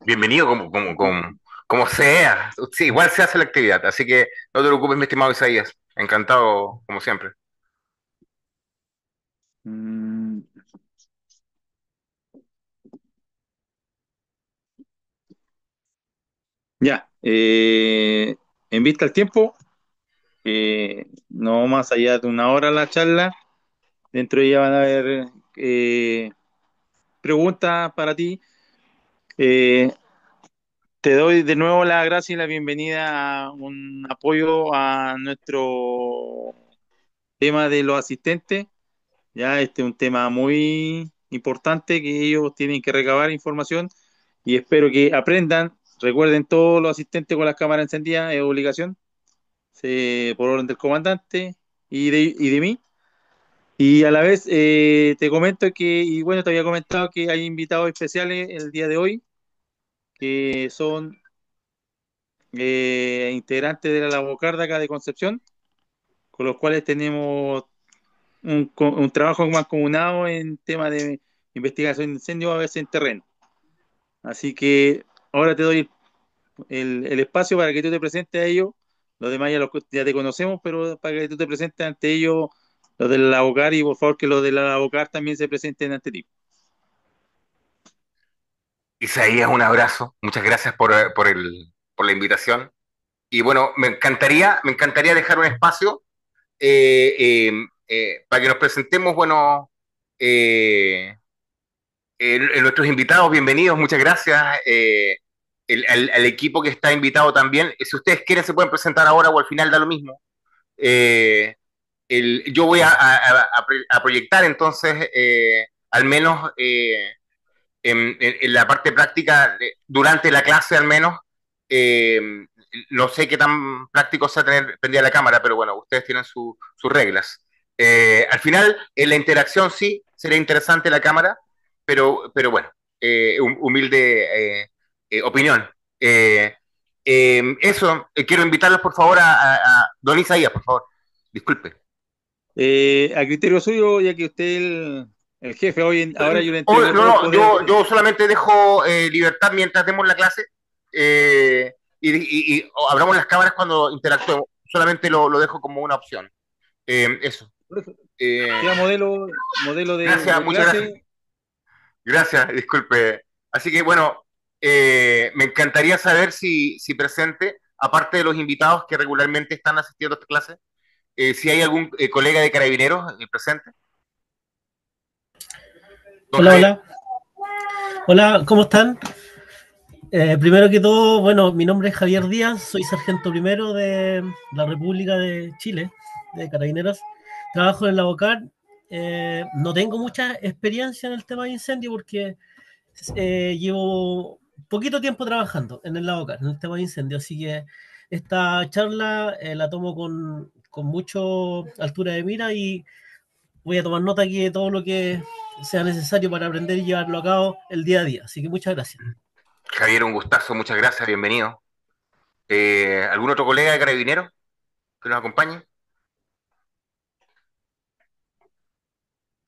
Bienvenido como sea. Sí, igual se hace la actividad, así que no te preocupes, mi estimado Isaías. Encantado, como siempre. Mm, ya, en vista al tiempo, no más allá de una hora la charla, dentro de ella van a haber preguntas para ti. Eh, Te doy de nuevo la gracia y la bienvenida a un apoyo a nuestro tema de los asistentes. Ya este es un tema muy importante que ellos tienen que recabar información y espero que aprendan. Recuerden todos los asistentes con las cámaras encendidas, es obligación, por orden del comandante y de mí. Y a la vez te comento que, y bueno, te había comentado que hay invitados especiales el día de hoy, que son integrantes de la Labocarda acá de Concepción, con los cuales tenemos un trabajo más comunado en temas de investigación de incendios a veces en terreno. Así que ahora te doy el espacio para que tú te presentes a ellos. Los demás ya te conocemos, pero para que tú te presentes ante ellos, los del Labocar, y por favor que los del Labocar también se presenten ante ti. Isaías, un abrazo. Muchas gracias por la invitación. Y bueno, me encantaría dejar un espacio para que nos presentemos, bueno, eh, nuestros invitados, bienvenidos, muchas gracias. Al equipo que está invitado también. Si ustedes quieren, se pueden presentar ahora o al final, da lo mismo. Eh, yo voy a proyectar entonces, al menos en la parte práctica, durante la clase al menos, eh, no sé qué tan práctico sea tener prendida la cámara, pero bueno, ustedes tienen sus reglas. Al final, en la interacción sí, sería interesante la cámara, pero bueno, humilde opinión. Eso, quiero invitarlos por favor a Don Isaías, por favor. Disculpe. A criterio suyo, ya que usted es el jefe, ahora yo le entrego No, todo el no, poder. yo solamente dejo libertad mientras demos la clase, y abramos las cámaras cuando interactuemos. Solamente lo dejo como una opción. Eso. Por eso, Eh, sea modelo Gracias, de muchas gracias. clase. Gracias, disculpe. Así que bueno, me encantaría saber si presente, aparte de los invitados que regularmente están asistiendo a esta clase, si hay algún colega de carabineros presente. Don Hola, Javier. hola. Hola, ¿cómo están? Primero que todo, bueno, mi nombre es Javier Díaz, soy sargento primero de la República de Chile, de Carabineros. Trabajo en la OCAR. No tengo mucha experiencia en el tema de incendio porque llevo poquito tiempo trabajando en el LAOCAR, en el tema de incendio, así que esta charla la tomo con mucho altura de mira y voy a tomar nota aquí de todo lo que sea necesario para aprender y llevarlo a cabo el día a día. Así que muchas gracias. Javier, un gustazo, muchas gracias, bienvenido. ¿Algún otro colega de carabineros que nos acompañe?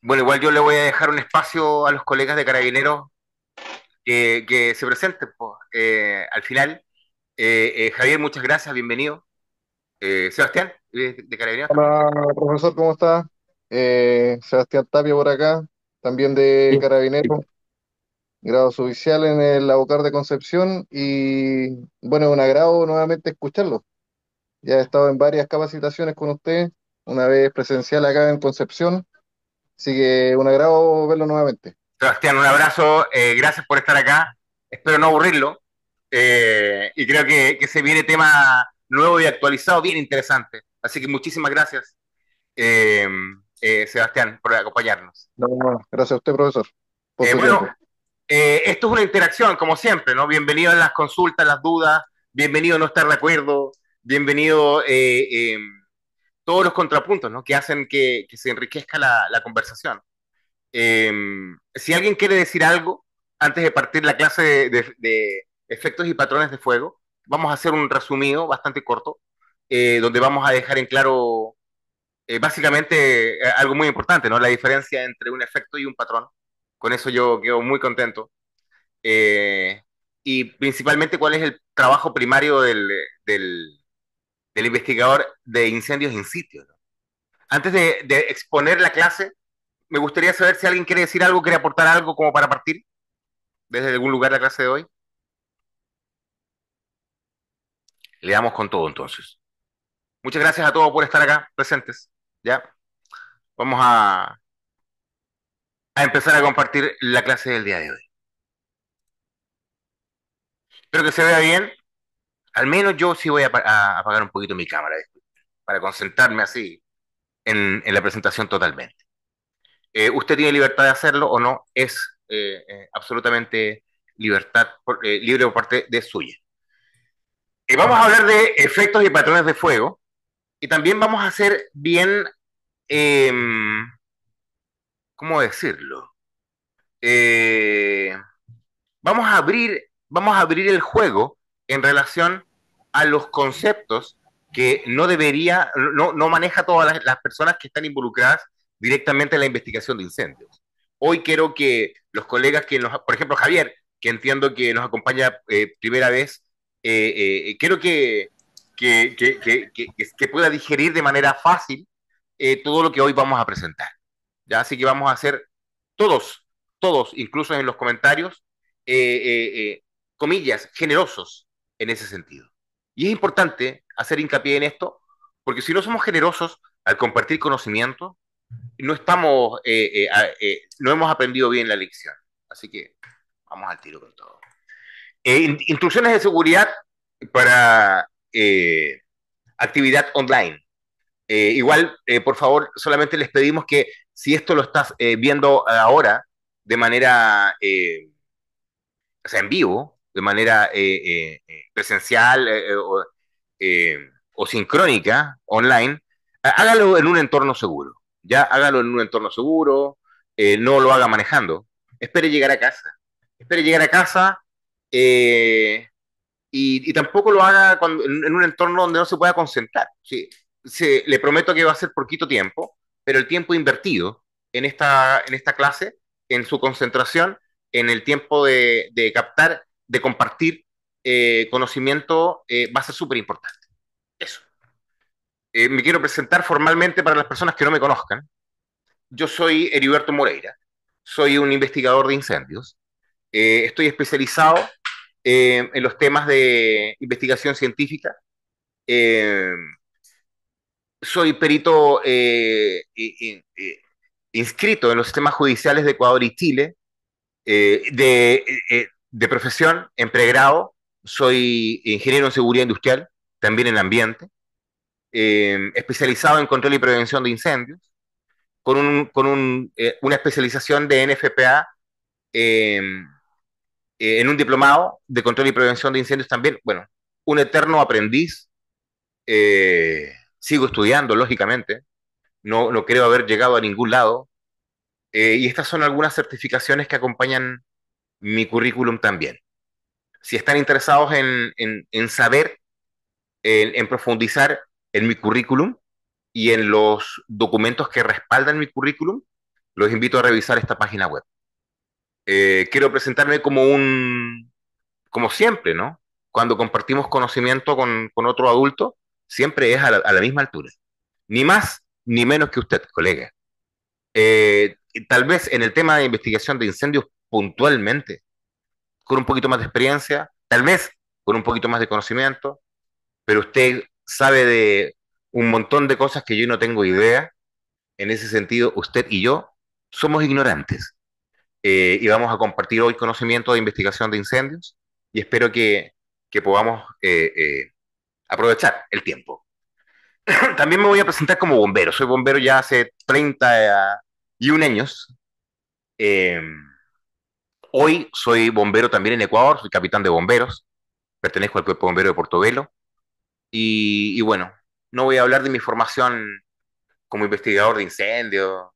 Bueno, igual yo le voy a dejar un espacio a los colegas de carabineros que se presenten pues, al final. Javier, muchas gracias, bienvenido. Sebastián, de carabineros también. Hola, profesor, ¿cómo está? Sebastián Tapia por acá, también de Carabinero, grado oficial en el Abocar de Concepción y bueno, un agrado nuevamente escucharlo. Ya he estado en varias capacitaciones con usted, una vez presencial acá en Concepción, así que un agrado verlo nuevamente. Sebastián, un abrazo, gracias por estar acá. Espero no aburrirlo. Y creo que se viene tema nuevo y actualizado, bien interesante. Así que muchísimas gracias, eh, Sebastián, por acompañarnos. No, gracias a usted, profesor, por su Bueno, tiempo. esto es una interacción, como siempre, ¿no? Bienvenido a las consultas, las dudas, bienvenido a no estar de acuerdo, bienvenido todos los contrapuntos, ¿no? Que hacen que se enriquezca la conversación. Eh, si alguien quiere decir algo antes de partir la clase de efectos y patrones de fuego, vamos a hacer un resumido bastante corto, donde vamos a dejar en claro básicamente algo muy importante, ¿no? La diferencia entre un efecto y un patrón. Con eso yo quedo muy contento. Eh, y principalmente cuál es el trabajo primario del investigador de incendios in situ, ¿no? Antes de exponer la clase, me gustaría saber si alguien quiere decir algo, quiere aportar algo como para partir desde algún lugar de la clase de hoy. Le damos con todo entonces. Muchas gracias a todos por estar acá presentes. Ya, vamos a empezar a compartir la clase del día de hoy. Espero que se vea bien. Al menos yo sí voy a apagar un poquito mi cámara para concentrarme así en la presentación totalmente. Usted tiene libertad de hacerlo o no, es absolutamente libre por parte de suya. Vamos a hablar de efectos y patrones de fuego y también vamos a hacer bien, eh, ¿cómo decirlo? Eh, vamos a abrir el juego en relación a los conceptos que no maneja todas las personas que están involucradas directamente en la investigación de incendios. Hoy quiero que los colegas por ejemplo, Javier, que entiendo que nos acompaña primera vez, quiero que pueda digerir de manera fácil todo lo que hoy vamos a presentar. ¿Ya? Así que vamos a hacer todos, todos, incluso en los comentarios, comillas, generosos en ese sentido. Y es importante hacer hincapié en esto, porque si no somos generosos al compartir conocimiento, no hemos aprendido bien la lección. Así que vamos al tiro con todo. Instrucciones de seguridad para actividad online. Igual, por favor, solamente les pedimos que si esto lo estás viendo ahora de manera, o sea, en vivo, de manera presencial eh, o sincrónica, online, hágalo en un entorno seguro. Ya hágalo en un entorno seguro, no lo haga manejando. Espere llegar a casa. Espere llegar a casa eh, y tampoco lo haga en un entorno donde no se pueda concentrar. Sí, le prometo que va a ser poquito tiempo, pero el tiempo invertido en esta clase, en su concentración, en el tiempo de captar, de compartir conocimiento, va a ser súper importante. Eso. Me quiero presentar formalmente para las personas que no me conozcan. Yo soy Heriberto Moreira, soy un investigador de incendios. Estoy especializado en los temas de investigación científica. Eh, Soy perito inscrito en los sistemas judiciales de Ecuador y Chile, de profesión, en pregrado. Soy ingeniero en seguridad industrial, también en ambiente, especializado en control y prevención de incendios, una especialización de NFPA eh, en un diplomado de control y prevención de incendios también. Bueno, un eterno aprendiz. Sigo estudiando, lógicamente. No creo haber llegado a ningún lado. Y estas son algunas certificaciones que acompañan mi currículum también. Si están interesados en saber, en profundizar en mi currículum y en los documentos que respaldan mi currículum, los invito a revisar esta página web. Quiero presentarme como siempre, ¿no? Cuando compartimos conocimiento con otro adulto, siempre es a la misma altura. Ni más ni menos que usted, colega. Tal vez en el tema de investigación de incendios puntualmente, con un poquito más de experiencia, tal vez con un poquito más de conocimiento, pero usted sabe de un montón de cosas que yo no tengo idea. En ese sentido, usted y yo somos ignorantes. Y vamos a compartir hoy conocimiento de investigación de incendios y espero que podamos aprovechar el tiempo. También me voy a presentar como bombero. Soy bombero ya hace 31 años. Eh, Hoy soy bombero también en Ecuador, soy capitán de bomberos, pertenezco al cuerpo bombero de Portobelo y bueno, no voy a hablar de mi formación como investigador de incendios.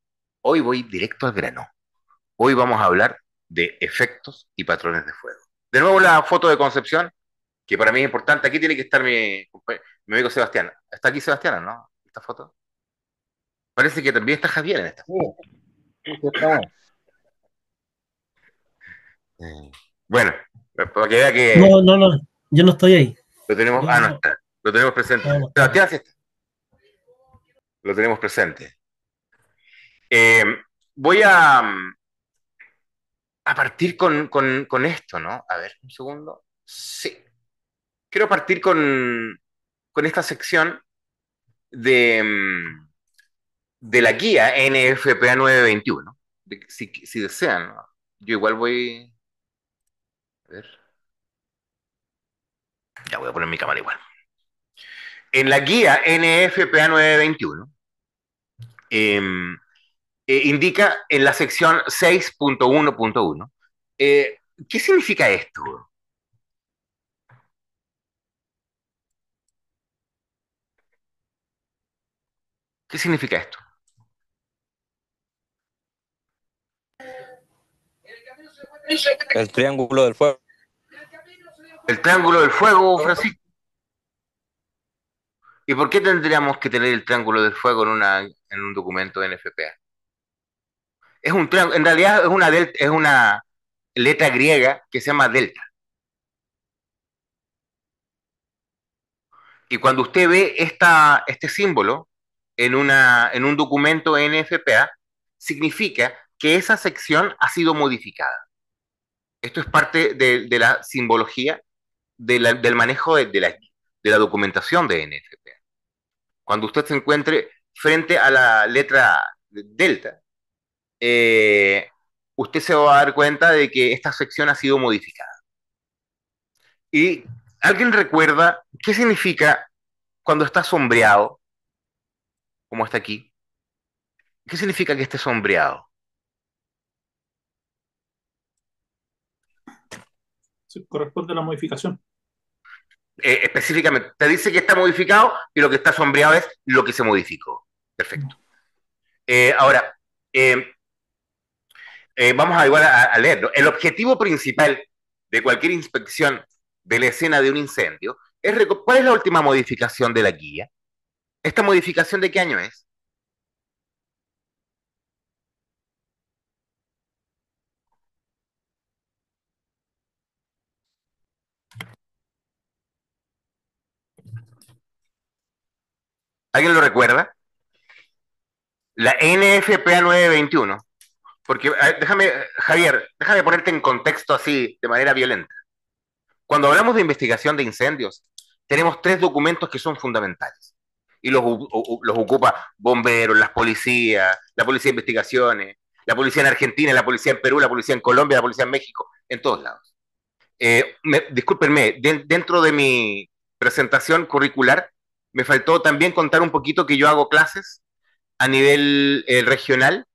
Hoy voy directo al grano. Hoy vamos a hablar de efectos y patrones de fuego. De nuevo la foto de concepción, que para mí es importante. Aquí tiene que estar mi amigo Sebastián. ¿Está aquí Sebastián, no? Esta foto. Parece que también está Javier en esta Sí, foto. sí, sí, estamos. Bueno, Para que vea que No, no, no, yo no estoy ahí. lo tenemos, Yo no no, está, lo tenemos presente. no, no estoy. Sebastián sí está, lo tenemos presente. Eh, voy a partir con esto, ¿no? A ver, un segundo. Sí. Quiero partir con esta sección de, de la guía NFPA 921. Si desean, ¿no? Yo igual voy. A ver. Ya voy a poner mi cámara igual. En la guía NFPA 921, eh, indica en la sección 6.1.1. ¿Qué significa esto? ¿Qué significa esto? El triángulo del fuego. El triángulo del fuego, Francisco. ¿Y por qué tendríamos que tener el triángulo del fuego en un documento NFPA? Es un triángulo, en realidad es una letra griega que se llama delta. Y cuando usted ve este símbolo en un documento NFPA, significa que esa sección ha sido modificada. Esto es parte de la simbología del manejo de la documentación de NFPA. Cuando usted se encuentre frente a la letra delta, eh, usted se va a dar cuenta de que esta sección ha sido modificada. ¿Y alguien recuerda qué significa cuando está sombreado, como está aquí? ¿Qué significa que esté sombreado? Sí, corresponde a la modificación. Específicamente, te dice que está modificado y lo que está sombreado es lo que se modificó. Perfecto. Ahora, eh, vamos a igual a leerlo. El objetivo principal de cualquier inspección de la escena de un incendio es ¿cuál es la última modificación de la guía? ¿Esta modificación de qué año es? ¿Alguien lo recuerda? La NFPA 921. Porque, déjame, Javier, déjame ponerte en contexto así, de manera violenta. Cuando hablamos de investigación de incendios, tenemos tres documentos que son fundamentales. Y los ocupa bomberos, la policía de investigaciones, la policía en Argentina, la policía en Perú, la policía en Colombia, la policía en México, en todos lados. Discúlpenme, dentro de mi presentación curricular, me faltó también contar un poquito que yo hago clases a nivel regional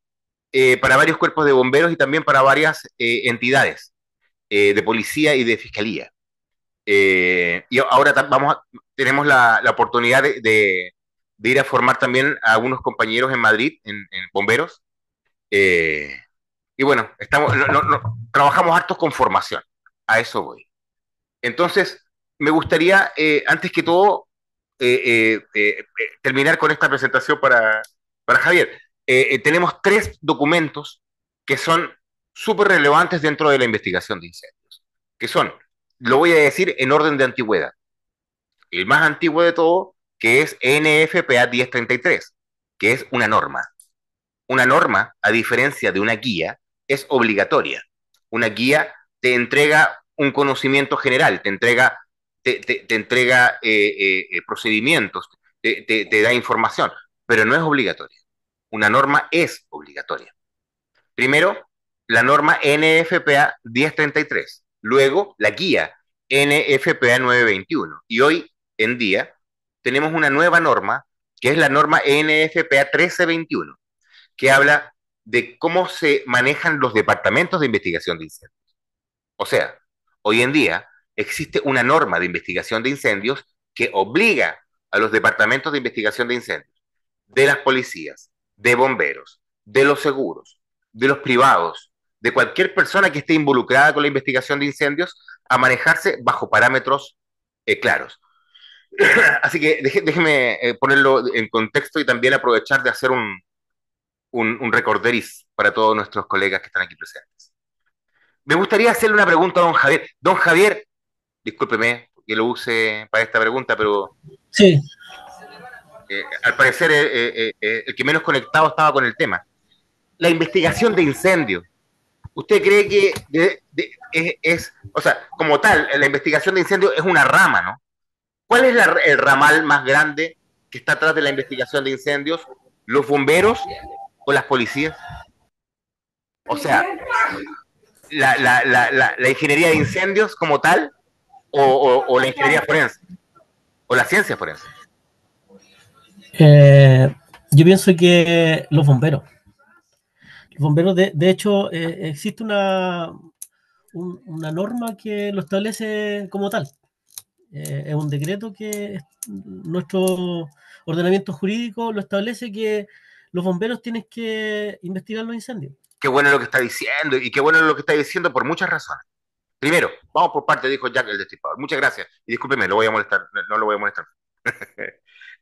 para varios cuerpos de bomberos y también para varias entidades de policía y de fiscalía. Y ahora tenemos la oportunidad de ir a formar también a algunos compañeros en Madrid, en bomberos. Eh, y bueno, trabajamos hartos con formación. A eso voy. Entonces, me gustaría, antes que todo, terminar con esta presentación para Javier. Tenemos tres documentos que son súper relevantes dentro de la investigación de incendios, que son, lo voy a decir en orden de antigüedad. El más antiguo de todo, que es NFPA 1033, que es una norma. Una norma, a diferencia de una guía, es obligatoria. Una guía te entrega un conocimiento general, te entrega procedimientos, te da información, pero no es obligatoria. Una norma es obligatoria. Primero, la norma NFPA 1033, luego la guía NFPA 921 y hoy en día tenemos una nueva norma que es la norma NFPA 1321 que habla de cómo se manejan los departamentos de investigación de incendios. O sea, hoy en día existe una norma de investigación de incendios que obliga a los departamentos de investigación de incendios, de las policías, de bomberos, de los seguros, de los privados, de cualquier persona que esté involucrada con la investigación de incendios, a manejarse bajo parámetros claros. Así que déjeme ponerlo en contexto y también aprovechar de hacer un recorderis para todos nuestros colegas que están aquí presentes. Me gustaría hacerle una pregunta a don Javier. Don Javier, discúlpeme que lo use para esta pregunta, pero Sí, al parecer el que menos conectado estaba con el tema. La investigación de incendios. ¿Usted cree que o sea, como tal, la investigación de incendios es una rama, ¿no? ¿Cuál es el ramal más grande que está atrás de la investigación de incendios? ¿Los bomberos o las policías? O sea, la ingeniería de incendios como tal o la ingeniería forense o la ciencia forense. yo pienso que los bomberos. Los bomberos, de hecho, existe una norma que lo establece como tal. Es un decreto que nuestro ordenamiento jurídico lo establece que los bomberos tienen que investigar los incendios. Qué bueno lo que está diciendo y qué bueno lo que está diciendo por muchas razones. Primero, vamos por parte, dijo Jack el Destripador. Muchas gracias. Y discúlpeme, lo voy a molestar, no lo voy a molestar.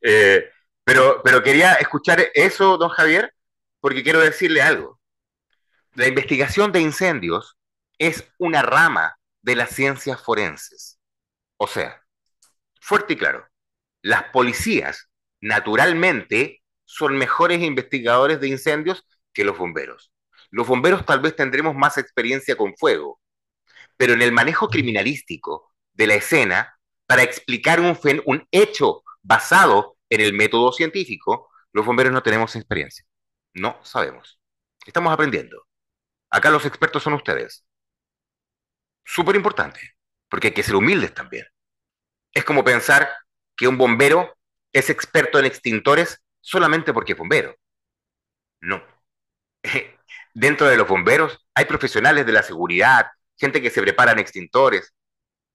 eh, pero quería escuchar eso, don Javier, porque quiero decirle algo. La investigación de incendios es una rama de las ciencias forenses. O sea, fuerte y claro, las policías naturalmente son mejores investigadores de incendios que los bomberos. Los bomberos tal vez tendremos más experiencia con fuego, pero en el manejo criminalístico de la escena, para explicar un hecho basado en el método científico, los bomberos no tenemos experiencia. No sabemos. Estamos aprendiendo. Acá los expertos son ustedes. Súper importante, porque hay que ser humildes también. Es como pensar que un bombero es experto en extintores solamente porque es bombero. No. Dentro de los bomberos hay profesionales de la seguridad, gente que se prepara en extintores,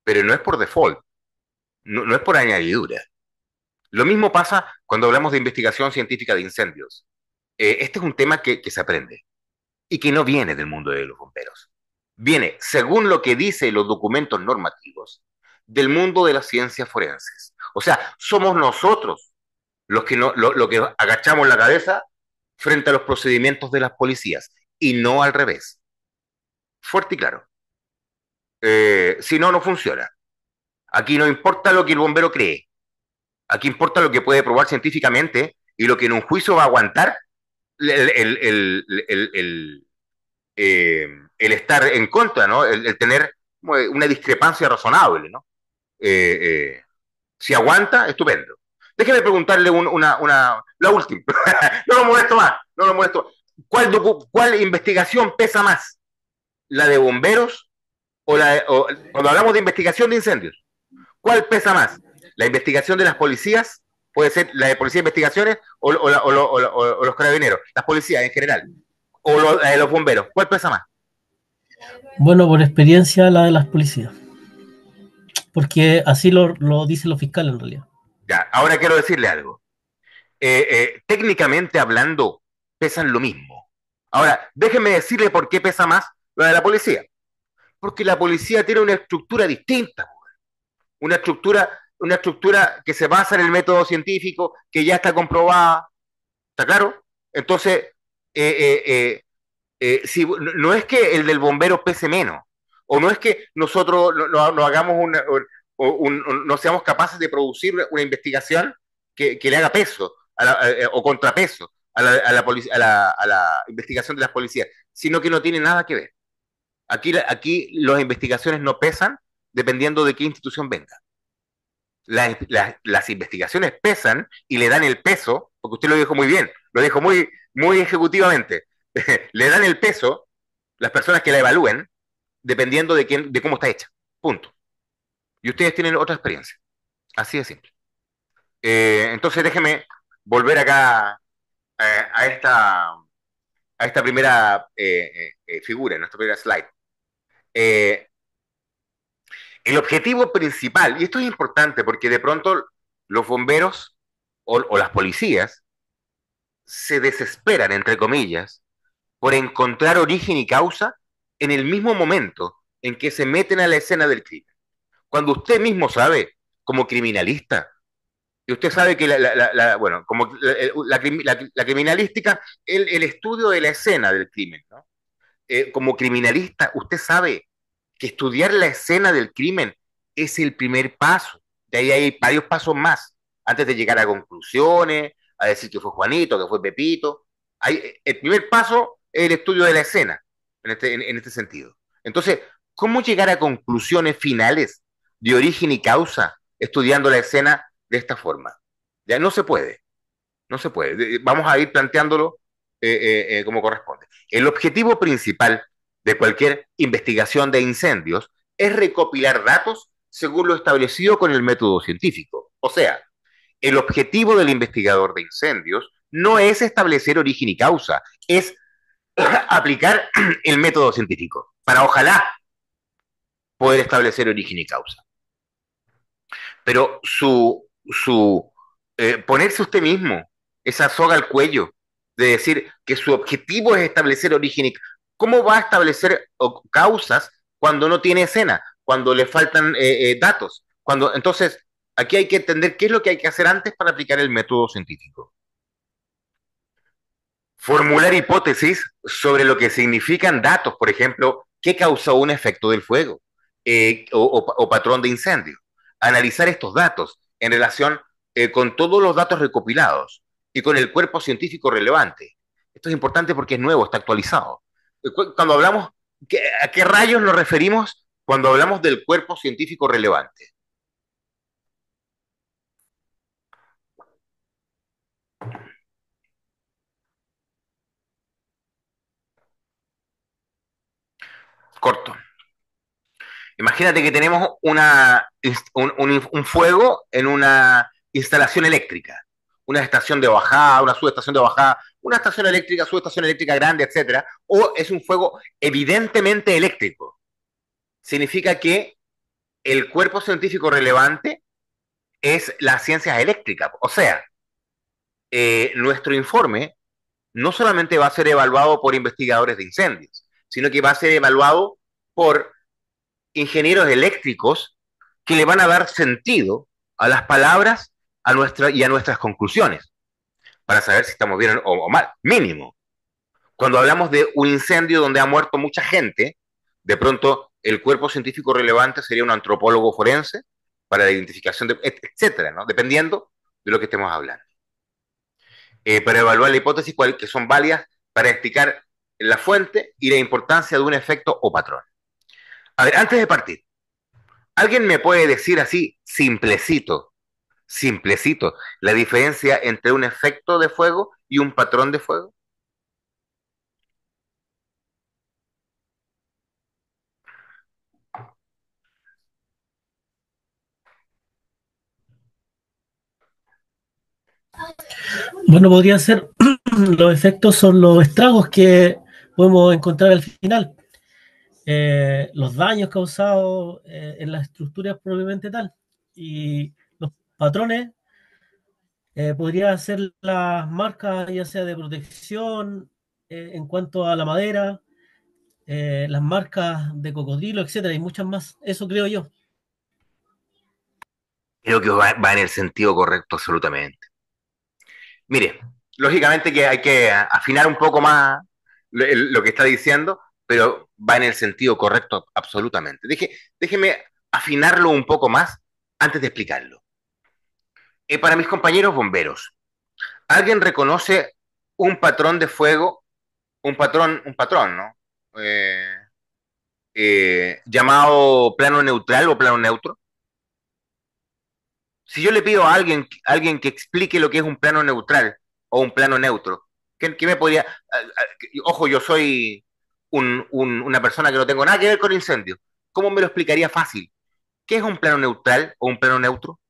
pero no es por default, no es por añadidura. Lo mismo pasa cuando hablamos de investigación científica de incendios. Este es un tema que se aprende y que no viene del mundo de los bomberos. Viene, según lo que dicen los documentos normativos, del mundo de las ciencias forenses. O sea, somos nosotros los que, no, lo que agachamos la cabeza frente a los procedimientos de las policías y no al revés. Fuerte y claro. Si no, no funciona. Aquí no importa lo que el bombero cree. Aquí importa lo que puede probar científicamente y lo que en un juicio va a aguantar el, el, el, el, el el estar en contra, ¿no? El tener una discrepancia razonable, ¿no? Eh, eh, si aguanta, estupendo. Déjeme preguntarle la última. No lo molesto más, no lo molesto. ¿Cuál investigación pesa más? ¿La de bomberos o cuando hablamos de investigación de incendios? ¿Cuál pesa más? ¿La investigación de las policías? Puede ser la de policía de investigaciones o los carabineros, las policías en general, o la de los bomberos. ¿Cuál pesa más? Bueno, por experiencia la de las policías, porque así lo dicen los fiscales en realidad. Ya, ahora quiero decirle algo. Técnicamente hablando, pesan lo mismo. Ahora, déjenme decirle por qué pesa más la de la policía. Porque la policía tiene una estructura distinta, una estructura que se basa en el método científico, que ya está comprobada, ¿está claro? Entonces, eh, eh, si, no es que el del bombero pese menos, o no es que nosotros no hagamos no seamos capaces de producir una investigación que le haga peso o contrapeso a la investigación de las policías, sino que no tiene nada que ver. Aquí las investigaciones no pesan dependiendo de qué institución venga. Las investigaciones pesan y le dan el peso, porque usted lo dijo muy bien, lo dijo muy ejecutivamente, le dan el peso las personas que la evalúen dependiendo de cómo está hecha. Punto. Y ustedes tienen otra experiencia. Así de simple. Entonces déjeme volver acá a esta primera figura, en nuestra primera slide. Eh, el objetivo principal, y esto es importante porque de pronto los bomberos o las policías se desesperan, entre comillas, por encontrar origen y causa en el mismo momento en que se meten a la escena del crimen. Cuando usted mismo sabe, como criminalista, y usted sabe que bueno, como la criminalística, el estudio de la escena del crimen, ¿no? como criminalista, usted sabe que estudiar la escena del crimen es el primer paso. De ahí hay varios pasos más, antes de llegar a conclusiones, a decir que fue Juanito, que fue Pepito. El primer paso es el estudio de la escena, en este sentido. Entonces, ¿cómo llegar a conclusiones finales de origen y causa estudiando la escena de esta forma? Ya no se puede, no se puede. Vamos a ir planteándolo como corresponde. El objetivo principal de cualquier investigación de incendios es recopilar datos según lo establecido con el método científico. O sea, el objetivo del investigador de incendios no es establecer origen y causa, es aplicar el método científico para ojalá poder establecer origen y causa. Pero ponerse usted mismo esa soga al cuello de decir que su objetivo es establecer origen y ¿cómo va a establecer causas cuando no tiene escena, cuando le faltan datos? Entonces, aquí hay que entender qué es lo que hay que hacer antes para aplicar el método científico. Formular hipótesis sobre lo que significan datos, por ejemplo, qué causó un efecto del fuego o patrón de incendio. Analizar estos datos en relación con todos los datos recopilados y con el cuerpo científico relevante. Esto es importante porque es nuevo, está actualizado. Cuando hablamos, ¿a qué rayos nos referimos cuando hablamos del cuerpo científico relevante? Corto. Imagínate que tenemos un fuego en una instalación eléctrica, una estación de bajada, una subestación de bajada, una estación eléctrica, subestación eléctrica grande, etcétera, o es un fuego evidentemente eléctrico. Significa que el cuerpo científico relevante es las ciencias eléctricas. O sea, nuestro informe no solamente va a ser evaluado por investigadores de incendios, sino que va a ser evaluado por ingenieros eléctricos que le van a dar sentido a las palabras y a nuestras conclusiones, para saber si estamos bien o mal, mínimo. Cuando hablamos de un incendio donde ha muerto mucha gente, de pronto el cuerpo científico relevante sería un antropólogo forense para la identificación, etcétera, ¿no? Dependiendo de lo que estemos hablando. Para evaluar la hipótesis que son válidas para explicar la fuente y la importancia de un efecto o patrón. A ver, antes de partir, ¿alguien me puede decir así, simplecito, la diferencia entre un efecto de fuego y un patrón de fuego? Bueno, podría ser, los efectos son los estragos que podemos encontrar al final, los daños causados en las estructuras propiamente tal. Y los patrones podría ser las marcas, ya sea de protección en cuanto a la madera, las marcas de cocodrilo, etcétera, y muchas más. Eso creo yo. Creo que va en el sentido correcto absolutamente. Mire, lógicamente que hay que afinar un poco más lo que está diciendo, pero va en el sentido correcto absolutamente. Déjeme afinarlo un poco más antes de explicarlo. Para mis compañeros bomberos, ¿alguien reconoce un patrón de fuego, un patrón, ¿no? Llamado plano neutral o plano neutro? Si yo le pido a alguien que explique lo que es un plano neutral o un plano neutro, ¿qué me podría...? Ojo, yo soy una persona que no tengo nada que ver con incendios. ¿Cómo me lo explicaría fácil? ¿Qué es un plano neutral o un plano neutro?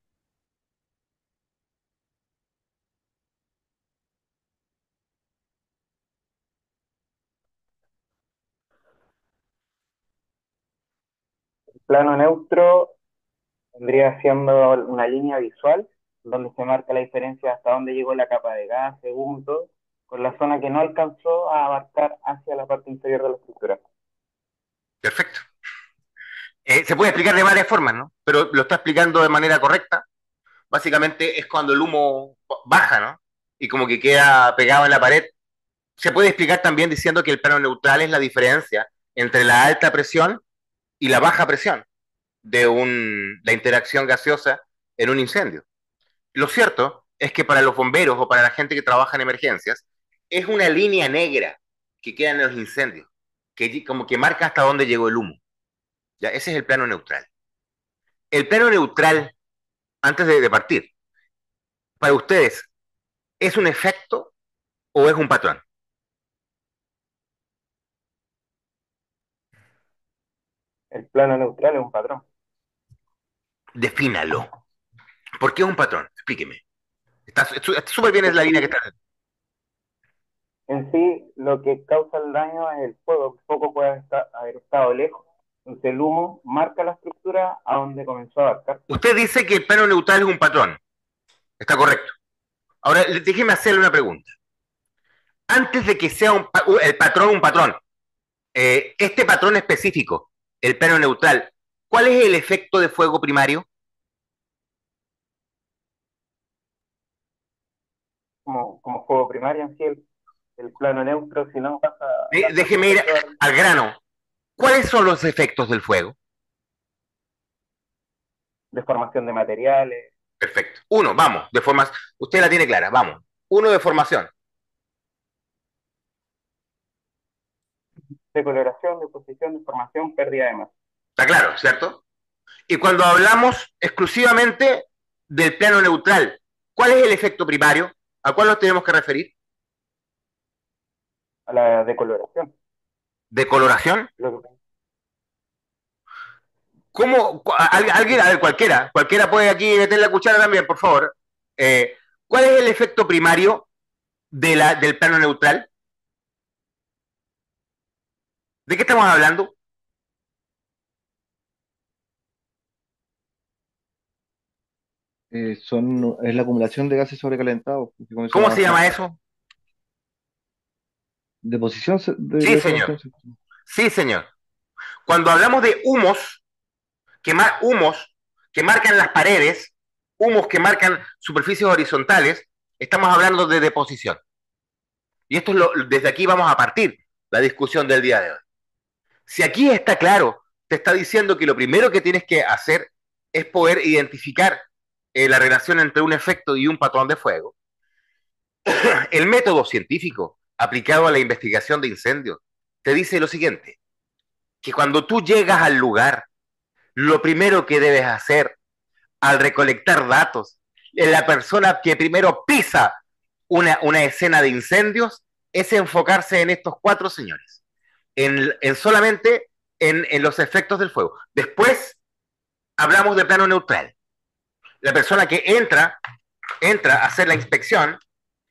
Plano neutro vendría siendo una línea visual donde se marca la diferencia hasta dónde llegó la capa de gas, según todo, con la zona que no alcanzó a abarcar hacia la parte inferior de la estructura. Perfecto. Se puede explicar de varias formas, ¿no? Pero lo está explicando de manera correcta. Básicamente es cuando el humo baja, ¿no? Y como que queda pegado en la pared Se puede explicar también diciendo que el plano neutral es la diferencia entre la alta presión y la baja presión de la interacción gaseosa en un incendio. Lo cierto es que para los bomberos o para la gente que trabaja en emergencias, es una línea negra que queda en los incendios, que como que marca hasta dónde llegó el humo. ¿Ya? Ese es el plano neutral. El plano neutral, antes de partir, para ustedes, ¿es un efecto o es un patrón? El plano neutral es un patrón. Defínalo. ¿Por qué es un patrón? Explíqueme. Está súper bien en la línea que está. En sí, lo que causa el daño es el fuego. El fuego puede haber estado lejos. Entonces el humo marca la estructura a donde comenzó a abarcar. Usted dice que el plano neutral es un patrón. Está correcto. Ahora, déjeme hacerle una pregunta. Antes de que sea el patrón un patrón, este patrón específico, el plano neutral, ¿cuál es el efecto de fuego primario? Como fuego primario en sí, el plano neutro, si no pasa Déjeme ir al grano. ¿Cuáles son los efectos del fuego? deformación de materiales, Perfecto. Uno, vamos, de formas. Usted la tiene clara, vamos. Uno, de formación. decoloración, deposición, deformación, pérdida de masa. Está claro, ¿cierto? Y cuando hablamos exclusivamente del plano neutral, ¿cuál es el efecto primario? ¿A cuál nos tenemos que referir? A la decoloración. ¿Decoloración? Lo que, ¿Cómo? Alguien, a ver, cualquiera puede aquí meter la cuchara también, por favor. Eh, ¿Cuál es el efecto primario del plano neutral? ¿De qué estamos hablando? Es la acumulación de gases sobrecalentados, que comienzan a ¿Cómo se avanzar. llama eso? Deposición Sí, debería ser señor. entonces. Sí, señor. Cuando hablamos de humos que marcan las paredes, humos que marcan superficies horizontales, estamos hablando de deposición. Y esto desde aquí vamos a partir la discusión del día de hoy. Si aquí está claro, te está diciendo que lo primero que tienes que hacer es poder identificar la relación entre un efecto y un patrón de fuego. El método científico aplicado a la investigación de incendios te dice lo siguiente, que cuando tú llegas al lugar, lo primero que debes hacer al recolectar datos, la persona que primero pisa una escena de incendios es enfocarse en estos cuatro señores, en solamente en los efectos del fuego. Después hablamos de plano neutral. La persona que entra a hacer la inspección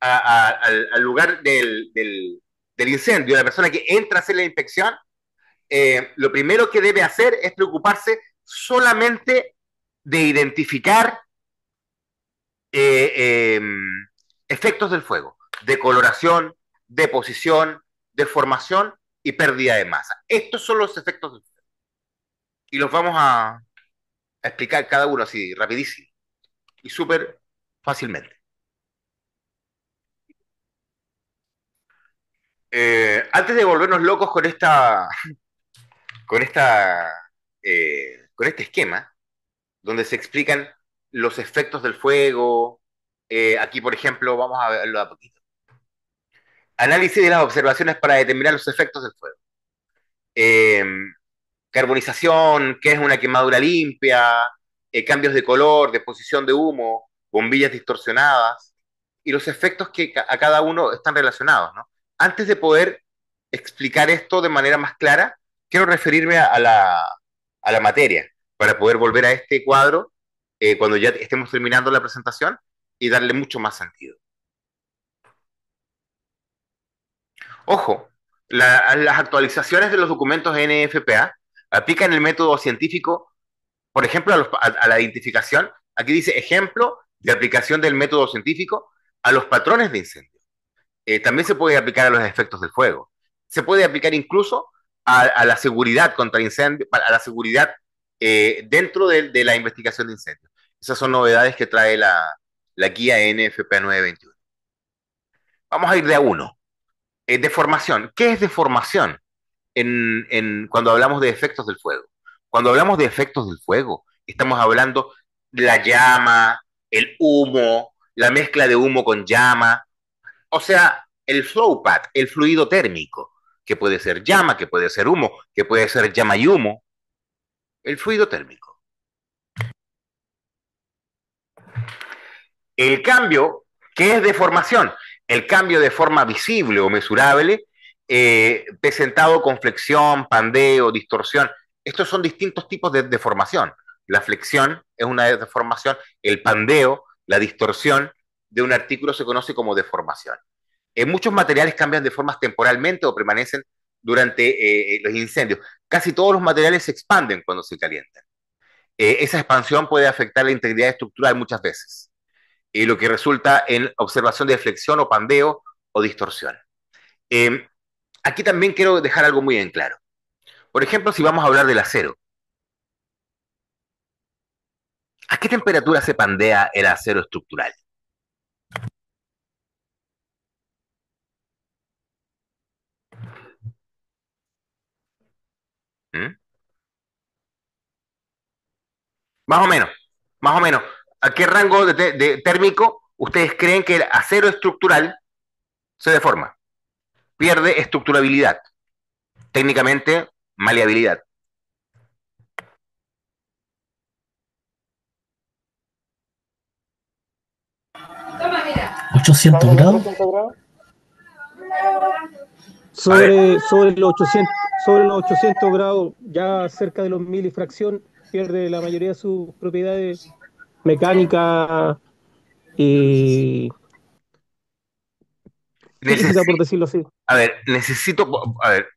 al lugar del incendio, la persona que entra a hacer la inspección, lo primero que debe hacer es preocuparse solamente de identificar eh, eh, efectos del fuego, decoloración, deposición, deformación y pérdida de masa. Estos son los efectos del fuego. Y los vamos a explicar cada uno así, rapidísimo y súper fácilmente. Antes de volvernos locos con esta, con este esquema, donde se explican los efectos del fuego, aquí, por ejemplo, vamos a verlo a poquito. Análisis de las observaciones para determinar los efectos del fuego. Eh, Carbonización, que es una quemadura limpia, cambios de color, de posición de humo, bombillas distorsionadas y los efectos que a cada uno están relacionados, ¿no? Antes de poder explicar esto de manera más clara, quiero referirme a la materia para poder volver a este cuadro cuando ya estemos terminando la presentación y darle mucho más sentido. Ojo, las actualizaciones de los documentos NFPA aplican el método científico, por ejemplo, a la identificación. Aquí dice ejemplo de aplicación del método científico a los patrones de incendio. También se puede aplicar a los efectos del fuego. Se puede aplicar incluso a la seguridad contra incendio, a la seguridad dentro de la investigación de incendios. Esas son novedades que trae la guía NFPA 921. Vamos a ir de a uno. Deformación. ¿Qué es deformación cuando hablamos de efectos del fuego? Cuando hablamos de efectos del fuego, estamos hablando de la llama, el humo, la mezcla de humo con llama, o sea, el flow path, el fluido térmico, que puede ser llama, que puede ser humo, que puede ser llama y humo, el fluido térmico. El cambio, ¿qué es deformación? El cambio de forma visible o mesurable, presentado con flexión, pandeo, distorsión. Estos son distintos tipos de deformación. La flexión es una deformación, el pandeo, la distorsión de un artículo se conoce como deformación. Muchos materiales cambian de formas temporalmente o permanecen durante los incendios. Casi todos los materiales se expanden cuando se calientan. Esa expansión puede afectar la integridad estructural muchas veces, lo que resulta en observación de flexión o pandeo o distorsión. Eh, Aquí también quiero dejar algo muy en claro. Por ejemplo, si vamos a hablar del acero, ¿a qué temperatura se pandea el acero estructural? ¿Mm? Más o menos, más o menos. ¿A qué rango de térmico ustedes creen que el acero estructural se deforma? Pierde estructurabilidad, técnicamente maleabilidad. ¿800 grados? Sobre los 800 grados, ya cerca de los 1000 y fracción, pierde la mayoría de sus propiedades mecánicas y física, por decirlo así. A ver, necesito, a ver,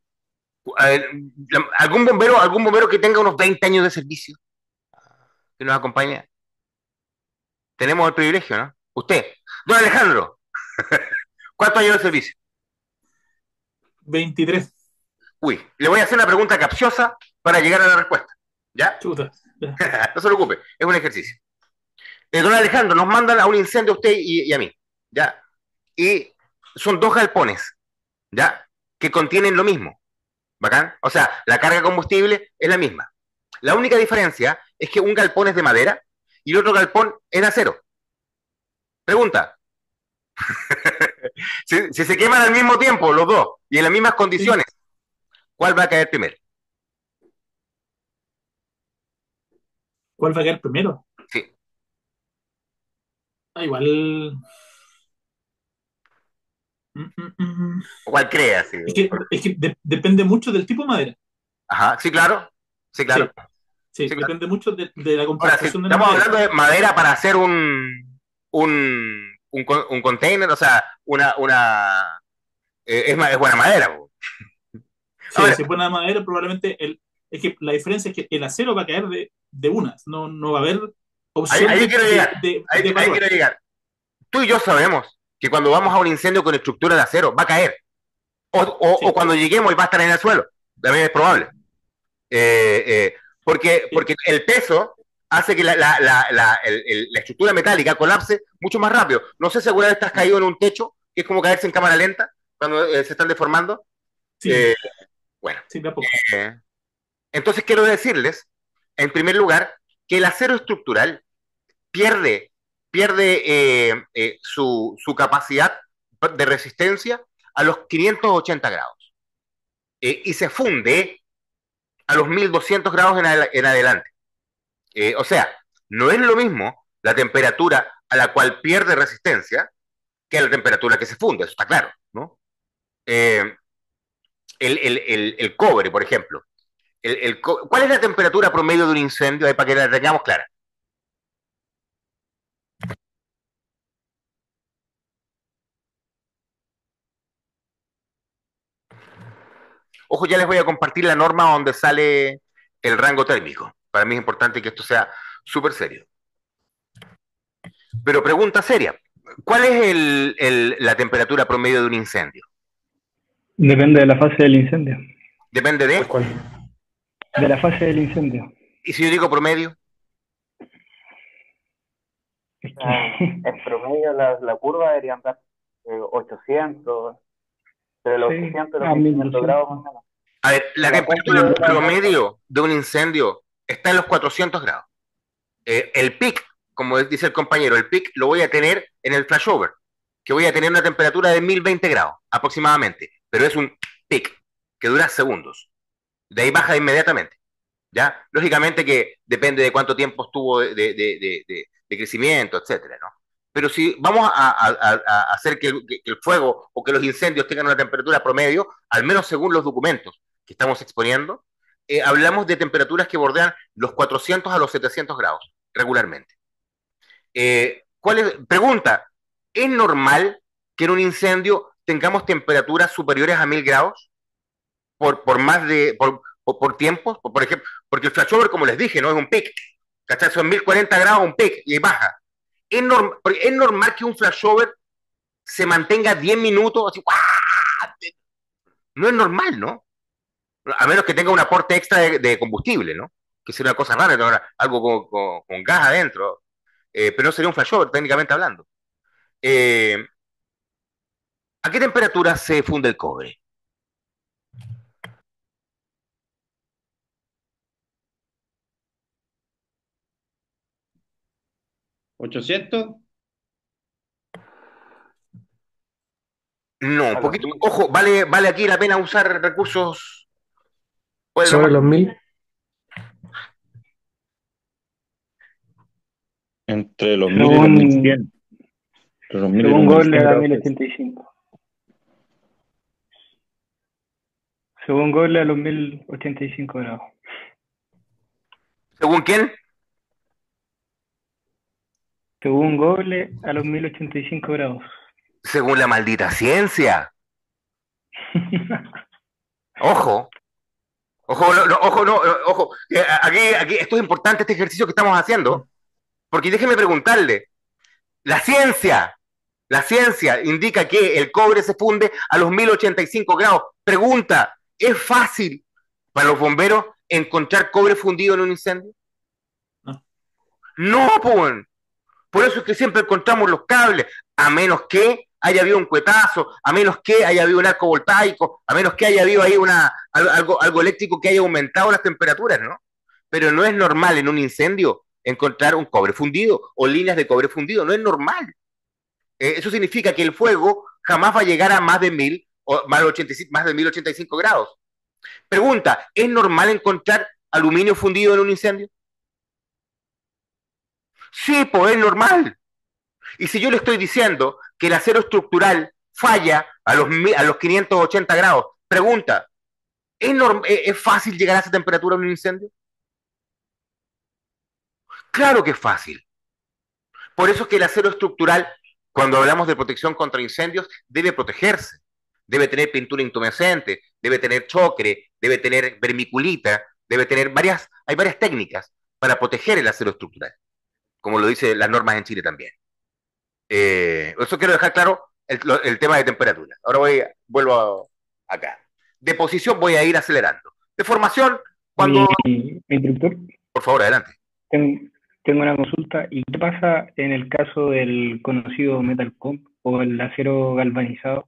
algún bombero que tenga unos 20 años de servicio, que nos acompañe. Tenemos el privilegio, ¿no? Usted, don Alejandro, ¿cuántos años de servicio? 23. Uy, le voy a hacer una pregunta capciosa para llegar a la respuesta. ¿Ya? Chuta. Ya. No se preocupe, es un ejercicio. Don Alejandro, nos mandan a un incendio a usted y a mí, ¿ya? Y son dos galpones, ¿ya? Que contienen lo mismo, ¿bacán? O sea, la carga de combustible es la misma. La única diferencia es que un galpón es de madera y el otro galpón es de acero. Pregunta, si se queman al mismo tiempo los dos y en las mismas condiciones, ¿cuál va a caer primero? ¿Cuál va a caer primero? Sí. Igual. ¿Cuál cree así? Es que depende mucho del tipo de madera. Ajá, sí, claro. Sí, claro. Sí, Sí, claro. depende mucho de la Ahora, si composición de la estamos madera. hablando de madera para hacer un container, o sea, es buena madera. Po. Sí, Ahora, si es buena madera, probablemente es que la diferencia es que el acero va a caer de unas, no va a haber opción ahí quiero llegar. de Ahí evaluar. quiero llegar. Tú y yo sabemos que cuando vamos a un incendio con estructura de acero, va a caer. Sí, O cuando lleguemos y va a estar en el suelo. También es probable. Porque el peso hace que la estructura metálica colapse mucho más rápido. No sé si alguna vez estás caído en un techo, que es como caerse en cámara lenta cuando se están deformando. sí, Eh, bueno, sí, de a poco. entonces quiero decirles, en primer lugar, que el acero estructural pierde, pierde su capacidad de resistencia a los 580 grados y se funde a los 1200 grados en adelante. O sea, no es lo mismo la temperatura a la cual pierde resistencia que la temperatura que se funde, eso está claro, ¿no? Eh, el cobre, por ejemplo. ¿Cuál es la temperatura promedio de un incendio? Ahí para que la tengamos clara. Ojo, ya les voy a compartir la norma donde sale el rango térmico. Para mí es importante que esto sea súper serio. Pero pregunta seria, ¿cuál es la temperatura promedio de un incendio? Depende de la fase del incendio. Depende de... De la fase del incendio. ¿Y si yo digo promedio? En promedio la curva debería andar 800. Entre los Sí, 800 y los a 1500 grados 1200. más o menos. A ver, la La temperatura temperatura promedio de un incendio está en los 400 grados. El peak, como dice el compañero, el peak lo voy a tener en el flashover, que voy a tener una temperatura de 1020 grados aproximadamente, pero es un peak que dura segundos. De ahí baja inmediatamente. ¿Ya? Lógicamente que depende de cuánto tiempo estuvo de crecimiento, etcétera, ¿no? Pero si vamos a hacer que el fuego o que los incendios tengan una temperatura promedio, al menos según los documentos que estamos exponiendo, hablamos de temperaturas que bordean los 400 a los 700 grados regularmente. Pregunta, ¿es normal que en un incendio tengamos temperaturas superiores a 1000 grados por más por tiempos? Por ejemplo, porque el flashover, como les dije, no es un pic, ¿cachai? Son 1040 grados un pic y baja. Es normal que un flashover se mantenga 10 minutos así, ¡guau! No es normal, ¿no? A menos que tenga un aporte extra de combustible, ¿no? Que sería una cosa rara, ¿no? Algo con gas adentro, pero no sería un flashover, técnicamente hablando. Eh, ¿A qué temperatura se funde el cobre? ¿800? No, un a los poquito, 1000. ojo, vale aquí la pena usar recursos, pues, lo Sobre más, los 1000. Entre los 1000 y los Según, 1100. Entre los 1000 y los según Google 1100 era grados. 1085. Según Google a los 1085 grados. ¿según quién? Según Google a los 1085 grados. Según la maldita ciencia. Ojo, ojo, ojo, no, ojo. Aquí, esto es importante, este ejercicio que estamos haciendo, porque déjeme preguntarle, la ciencia, la ciencia indica que el cobre se funde a los 1085 grados. Pregunta, ¿es fácil para los bomberos encontrar cobre fundido en un incendio? No. No, pues. Por eso es que siempre encontramos los cables, a menos que haya habido un cuetazo, a menos que haya habido un arco voltaico, a menos que haya habido ahí algo eléctrico que haya aumentado las temperaturas, ¿no? Pero no es normal en un incendio encontrar un cobre fundido o líneas de cobre fundido, no es normal. Eso significa que el fuego jamás va a llegar a más de 1000 o más de 1085 grados. Pregunta, ¿es normal encontrar aluminio fundido en un incendio? Sí, pues es normal. Y si yo le estoy diciendo que el acero estructural falla a los 580 grados, pregunta, ¿es fácil llegar a esa temperatura en un incendio? Claro que es fácil. Por eso es que el acero estructural, cuando hablamos de protección contra incendios, debe protegerse. Debe tener pintura intumescente, debe tener chocre, debe tener vermiculita, hay varias técnicas para proteger el acero estructural, como lo dicen las normas en Chile también. Eso quiero dejar claro el tema de temperatura. Ahora vuelvo acá. De posición voy a ir acelerando. De formación, Mi, cuando... mi instructor, Por favor, adelante. tengo una consulta. ¿Y qué pasa en el caso del conocido metal comp o el acero galvanizado?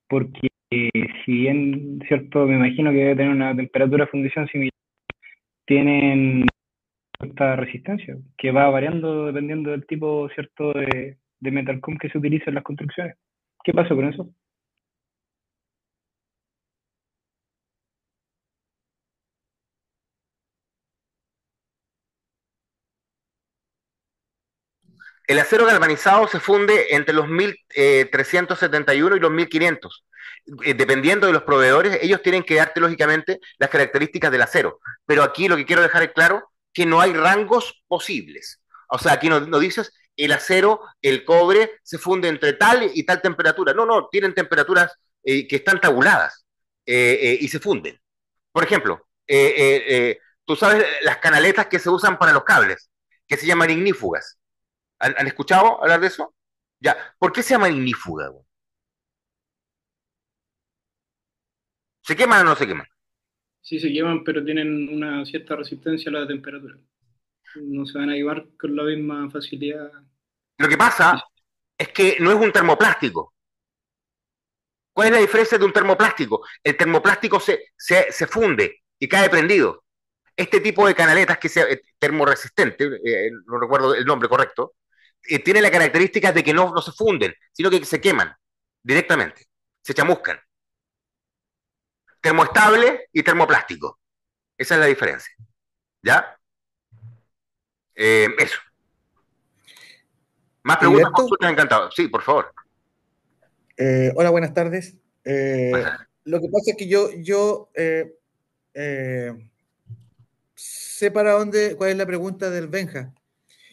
Porque si bien, cierto, me imagino que debe tener una temperatura de fundición similar, tienen esta resistencia que va variando dependiendo del tipo, cierto, de metal comp que se utiliza en las construcciones. ¿Qué pasa con eso? El acero galvanizado se funde entre los 1371 y los 1500. Dependiendo de los proveedores, ellos tienen que darte lógicamente las características del acero. Pero aquí lo que quiero dejar es claro que no hay rangos posibles. O sea, aquí no dices el acero, el cobre se funde entre tal y tal temperatura. No, no, tienen temperaturas que están tabuladas y se funden. Por ejemplo, tú sabes las canaletas que se usan para los cables, que se llaman ignífugas. ¿Han escuchado hablar de eso? Ya. ¿Por qué se llama ignífuga? Güey? ¿Se queman o no se queman? Sí se queman, pero tienen una cierta resistencia a la temperatura. No se van a quemar con la misma facilidad. Lo que pasa es que no es un termoplástico. ¿Cuál es la diferencia de un termoplástico? El termoplástico se funde y cae prendido. Este tipo de canaletas que es termoresistente, no recuerdo el nombre correcto, tiene la característica de que no se funden, sino que se queman directamente, se chamuscan. Termoestable y termoplástico. Esa es la diferencia. ¿Ya? Eso. Más preguntas, consultas, encantado. Sí, por favor. Hola, buenas tardes. Lo que pasa es que yo sé cuál es la pregunta del Benja.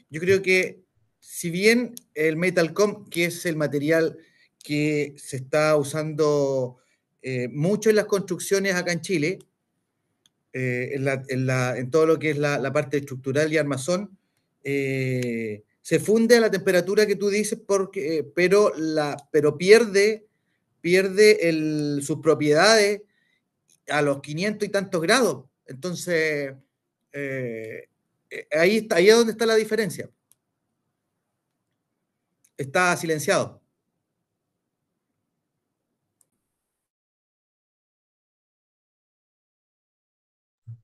Yo creo que si bien el Metalcom, que es el material que se está usando mucho en las construcciones acá en Chile, en todo lo que es la parte estructural y armazón, se funde a la temperatura que tú dices, pero pierde sus propiedades a los 500 y tantos grados. Entonces, ahí es donde está la diferencia. Está silenciado.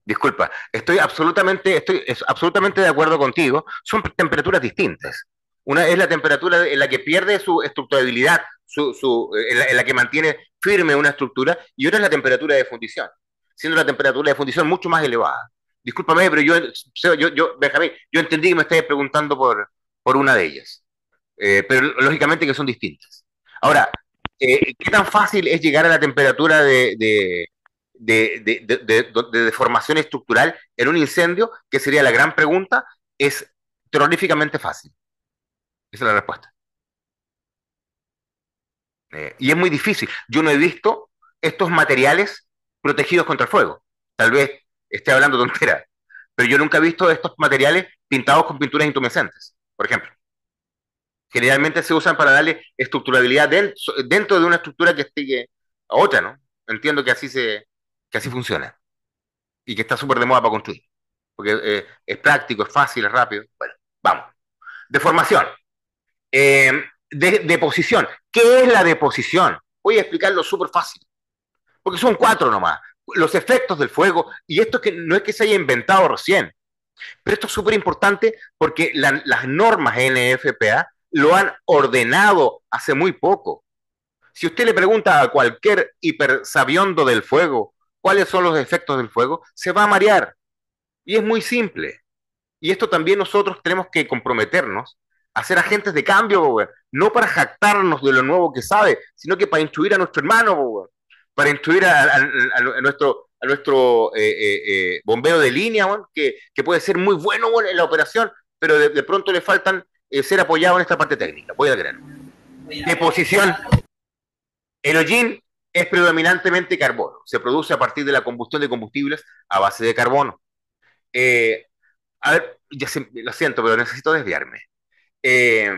Disculpa, estoy absolutamente de acuerdo contigo. Son temperaturas distintas. Una es la temperatura en la que pierde su estructurabilidad, en la que mantiene firme una estructura, y otra es la temperatura de fundición, siendo la temperatura de fundición mucho más elevada. Discúlpame, pero Benjamín, yo entendí que me estabas preguntando por una de ellas, pero lógicamente que son distintas. Ahora, ¿qué tan fácil es llegar a la temperatura de deformación estructural en un incendio? Que sería la gran pregunta. Es terroríficamente fácil. Esa es la respuesta. Y es muy difícil. Yo no he visto estos materiales protegidos contra el fuego. Tal vez esté hablando tontera, pero yo nunca he visto estos materiales pintados con pinturas intumescentes, por ejemplo. Generalmente se usan para darle estructurabilidad dentro de una estructura que esté a otra, ¿no? Entiendo que así funciona y que está súper de moda para construir, porque es práctico, es fácil, es rápido. Bueno, vamos. Deformación. Deposición. ¿Qué es la deposición? Voy a explicarlo súper fácil, porque son 4 nomás. Los efectos del fuego, y esto que no es que se haya inventado recién, pero esto es súper importante porque las normas NFPA lo han ordenado hace muy poco. Si usted le pregunta a cualquier hipersabiondo del fuego cuáles son los efectos del fuego, se va a marear. Y es muy simple. Y esto también nosotros tenemos que comprometernos a ser agentes de cambio, no para jactarnos de lo nuevo que sabe, sino que para instruir a nuestro hermano, para instruir a nuestro bombero de línea, que puede ser muy bueno en la operación, pero de pronto le faltan ser apoyado en esta parte técnica. Voy a creer. Deposición. El hollín es predominantemente carbono. Se produce a partir de la combustión de combustibles a base de carbono. A ver, lo siento, pero necesito desviarme. Eh,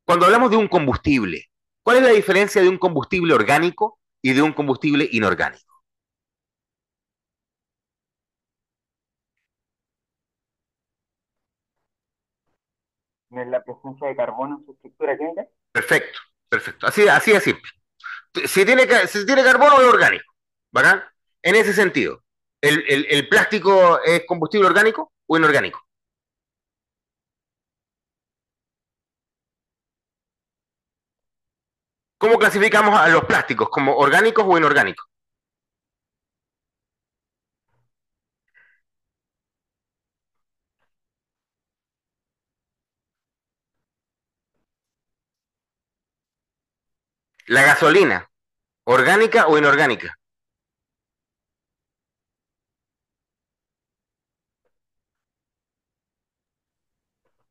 Cuando hablamos de un combustible, ¿cuál es la diferencia de un combustible orgánico y de un combustible inorgánico? ¿En la presencia de carbono en su estructura química? Perfecto, perfecto. Así de simple. Si tiene carbono es orgánico. ¿Bacán? En ese sentido, ¿el plástico es combustible orgánico o inorgánico? ¿Cómo clasificamos a los plásticos? ¿Como orgánicos o inorgánicos? La gasolina, ¿orgánica o inorgánica?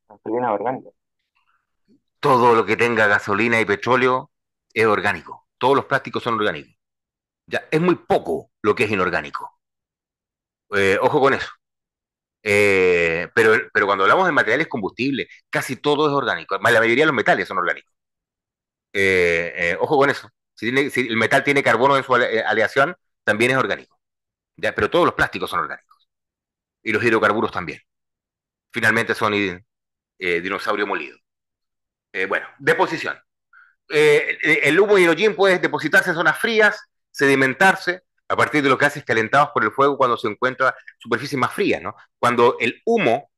Gasolina orgánica. Todo lo que tenga gasolina y petróleo es orgánico. Todos los plásticos son orgánicos. Ya, es muy poco lo que es inorgánico. Ojo con eso. Pero cuando hablamos de materiales combustibles, casi todo es orgánico. La mayoría de los metales son orgánicos. Ojo con eso. Si el metal tiene carbono en su aleación, también es orgánico. ¿Ya? Pero todos los plásticos son orgánicos. Y los hidrocarburos también. Finalmente son dinosaurio molido. Bueno, deposición. el humo y el hollín puede depositarse en zonas frías, sedimentarse a partir de los gases calentados por el fuego cuando se encuentra superficies más frías, ¿no? Cuando el humo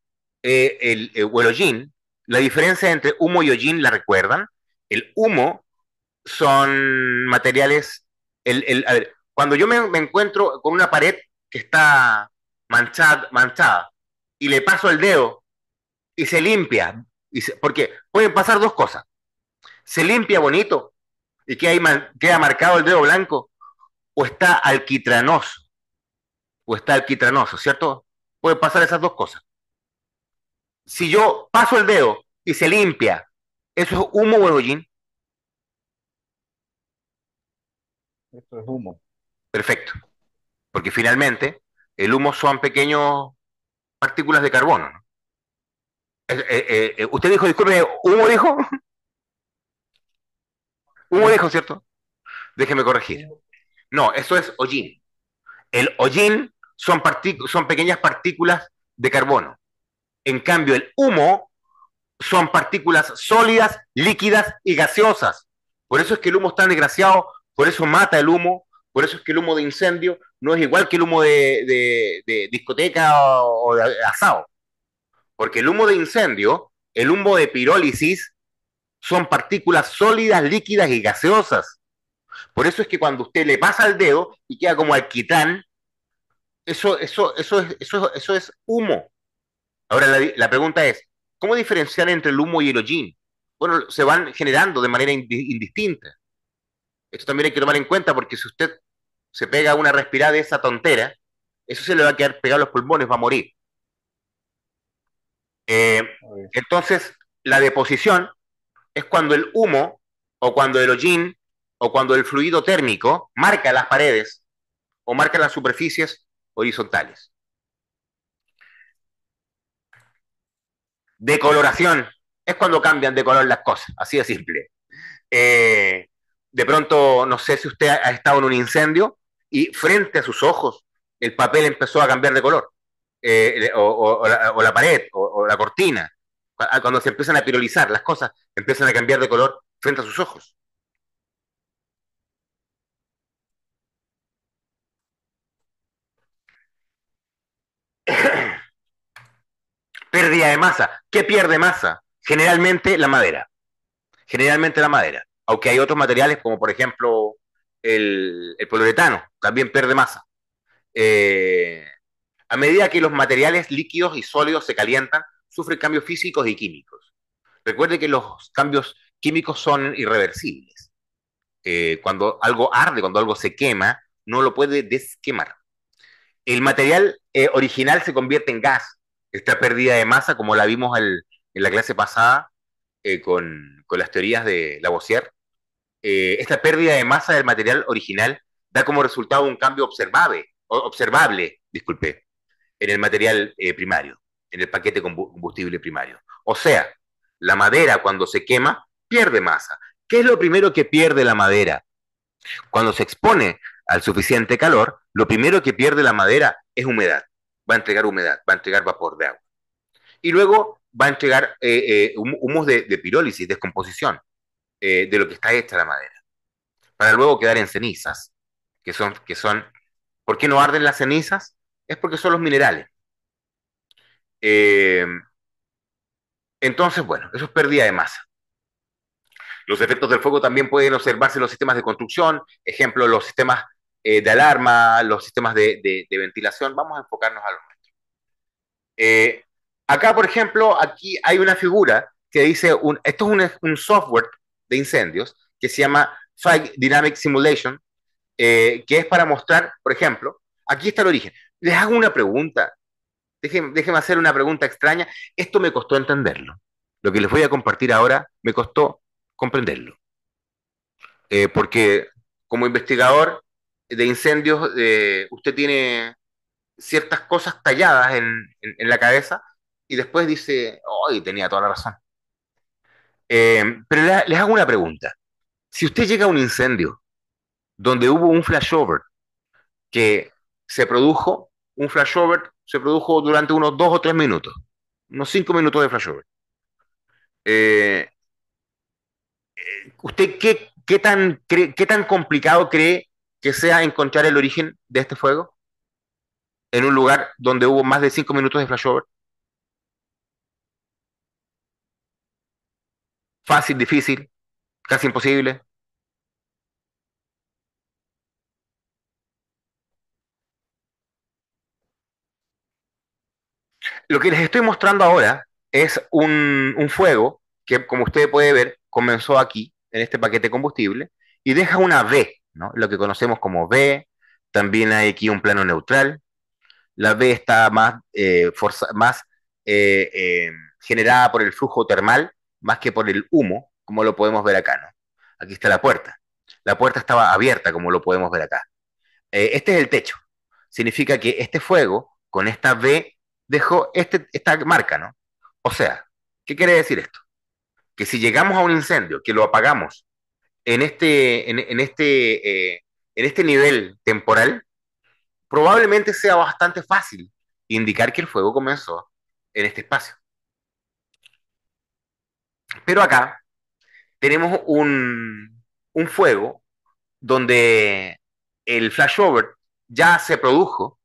o el hollín, la diferencia entre humo y hollín, ¿la recuerdan? El humo son materiales, a ver, cuando yo me encuentro con una pared que está manchada y le paso el dedo y se limpia, porque pueden pasar dos cosas, se limpia bonito y queda marcado el dedo blanco, o está alquitranoso, ¿cierto? Pueden pasar esas dos cosas. Si yo paso el dedo y se limpia, ¿eso es humo o hollín? Esto es humo. Perfecto, porque finalmente el humo son pequeñas partículas de carbono, ¿no? Usted dijo, disculpe, ¿humo dijo? ¿Humo dijo, cierto? Déjeme corregir. No, eso es hollín. El hollín son pequeñas partículas de carbono. En cambio, el humo son partículas sólidas, líquidas y gaseosas. Por eso es que el humo es tan desgraciado, por eso mata el humo, por eso es que el humo de incendio no es igual que el humo de discoteca o de asado. Porque el humo de incendio, el humo de pirólisis, son partículas sólidas, líquidas y gaseosas. Por eso es que cuando usted le pasa el dedo y queda como alquitrán, eso es humo. Ahora la pregunta es, ¿cómo diferenciar entre el humo y el hollín? Bueno, se van generando de manera indistinta. Esto también hay que tomar en cuenta porque si usted se pega una respirada de esa tontera, eso se le va a quedar pegado a los pulmones, va a morir. Entonces, la deposición es cuando el humo o cuando el hollín o cuando el fluido térmico marca las paredes o marca las superficies horizontales. Decoloración es cuando cambian de color las cosas, así de simple. De pronto, no sé si usted ha estado en un incendio y frente a sus ojos el papel empezó a cambiar de color, o la pared, o la cortina. Cuando se empiezan a pirolizar, las cosas empiezan a cambiar de color frente a sus ojos. Pérdida de masa. ¿Qué pierde masa? Generalmente la madera. Generalmente la madera. Aunque hay otros materiales, como por ejemplo el poliuretano, también pierde masa. A medida que los materiales líquidos y sólidos se calientan, sufren cambios físicos y químicos. Recuerde que los cambios químicos son irreversibles. Cuando algo arde, cuando algo se quema, no lo puede desquemar. El material original se convierte en gas. Esta pérdida de masa, como la vimos en la clase pasada con las teorías de Lavoisier, esta pérdida de masa del material original da como resultado un cambio observable, disculpe, en el material primario, en el paquete combustible primario. O sea, la madera cuando se quema pierde masa. ¿Qué es lo primero que pierde la madera? Cuando se expone al suficiente calor, lo primero que pierde la madera es humedad. Va a entregar humedad, va a entregar vapor de agua. Y luego va a entregar humos de pirólisis, descomposición de lo que está hecha la madera, para luego quedar en cenizas, ¿por qué no arden las cenizas? Es porque son los minerales. Eh, entonces, bueno, eso es pérdida de masa. Los efectos del fuego también pueden observarse en los sistemas de construcción, ejemplo, los sistemas de alarma, los sistemas de ventilación. Vamos a enfocarnos a lo nuestro. Acá, por ejemplo, aquí hay una figura que dice, esto es un software de incendios que se llama Fire Dynamic Simulation, que es para mostrar, por ejemplo, aquí está el origen. Les hago una pregunta, déjenme hacer una pregunta extraña. Esto me costó entenderlo. Lo que les voy a compartir ahora me costó comprenderlo. Porque como investigador de incendios, usted tiene ciertas cosas talladas en la cabeza y después dice, ¡ay, tenía toda la razón! Pero les hago una pregunta. Si usted llega a un incendio donde hubo un flashover, que un flashover se produjo durante unos 2 o 3 minutos, unos 5 minutos de flashover. ¿Usted qué tan complicado cree que sea encontrar el origen de este fuego en un lugar donde hubo más de 5 minutos de flashover? ¿Fácil, difícil, casi imposible? Lo que les estoy mostrando ahora es un fuego que, como usted puede ver, comenzó aquí, en este paquete de combustible, y deja una V, ¿no? Lo que conocemos como V. También hay aquí un plano neutral. La V está más eh, eh, generada por el flujo termal, más que por el humo, como lo podemos ver acá, ¿no? Aquí está la puerta. La puerta estaba abierta, como lo podemos ver acá. Este es el techo. Significa que este fuego, con esta V, dejó esta marca, ¿no? O sea, ¿qué quiere decir esto? Que si llegamos a un incendio, que lo apagamos en este nivel temporal, probablemente sea bastante fácil indicar que el fuego comenzó en este espacio. Pero acá tenemos un fuego donde el flashover ya se produjo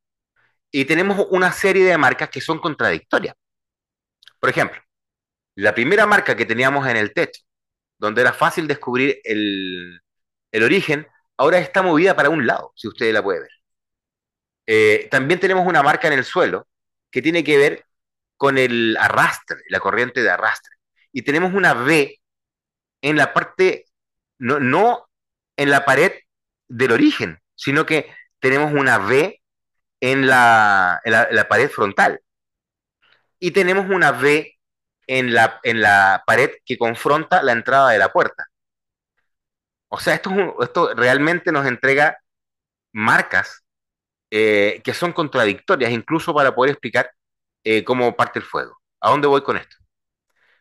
y tenemos una serie de marcas que son contradictorias. Por ejemplo, la primera marca que teníamos en el techo, donde era fácil descubrir el origen, ahora está movida para un lado, si usted la puede ver. También tenemos una marca en el suelo que tiene que ver con el arrastre, la corriente de arrastre. Y tenemos una V en la parte, no en la pared del origen, sino que tenemos una V en la pared frontal. Y tenemos una V en la pared que confronta la entrada de la puerta. O sea, esto realmente nos entrega marcas que son contradictorias, incluso para poder explicar cómo parte el fuego. ¿A dónde voy con esto?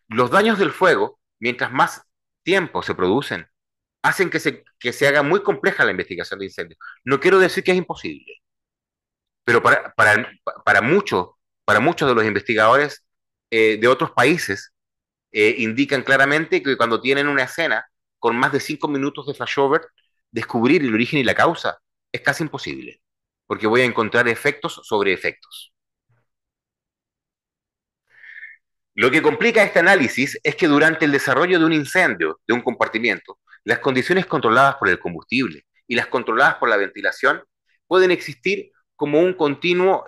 Los daños del fuego, mientras más tiempo se producen, hacen que se haga muy compleja la investigación de incendios. No quiero decir que es imposible, pero para muchos de los investigadores de otros países indican claramente que cuando tienen una escena con más de 5 minutos de flashover, descubrir el origen y la causa es casi imposible, porque voy a encontrar efectos sobre efectos. Lo que complica este análisis es que durante el desarrollo de un incendio de un compartimiento, las condiciones controladas por el combustible y las controladas por la ventilación pueden existir como un continuo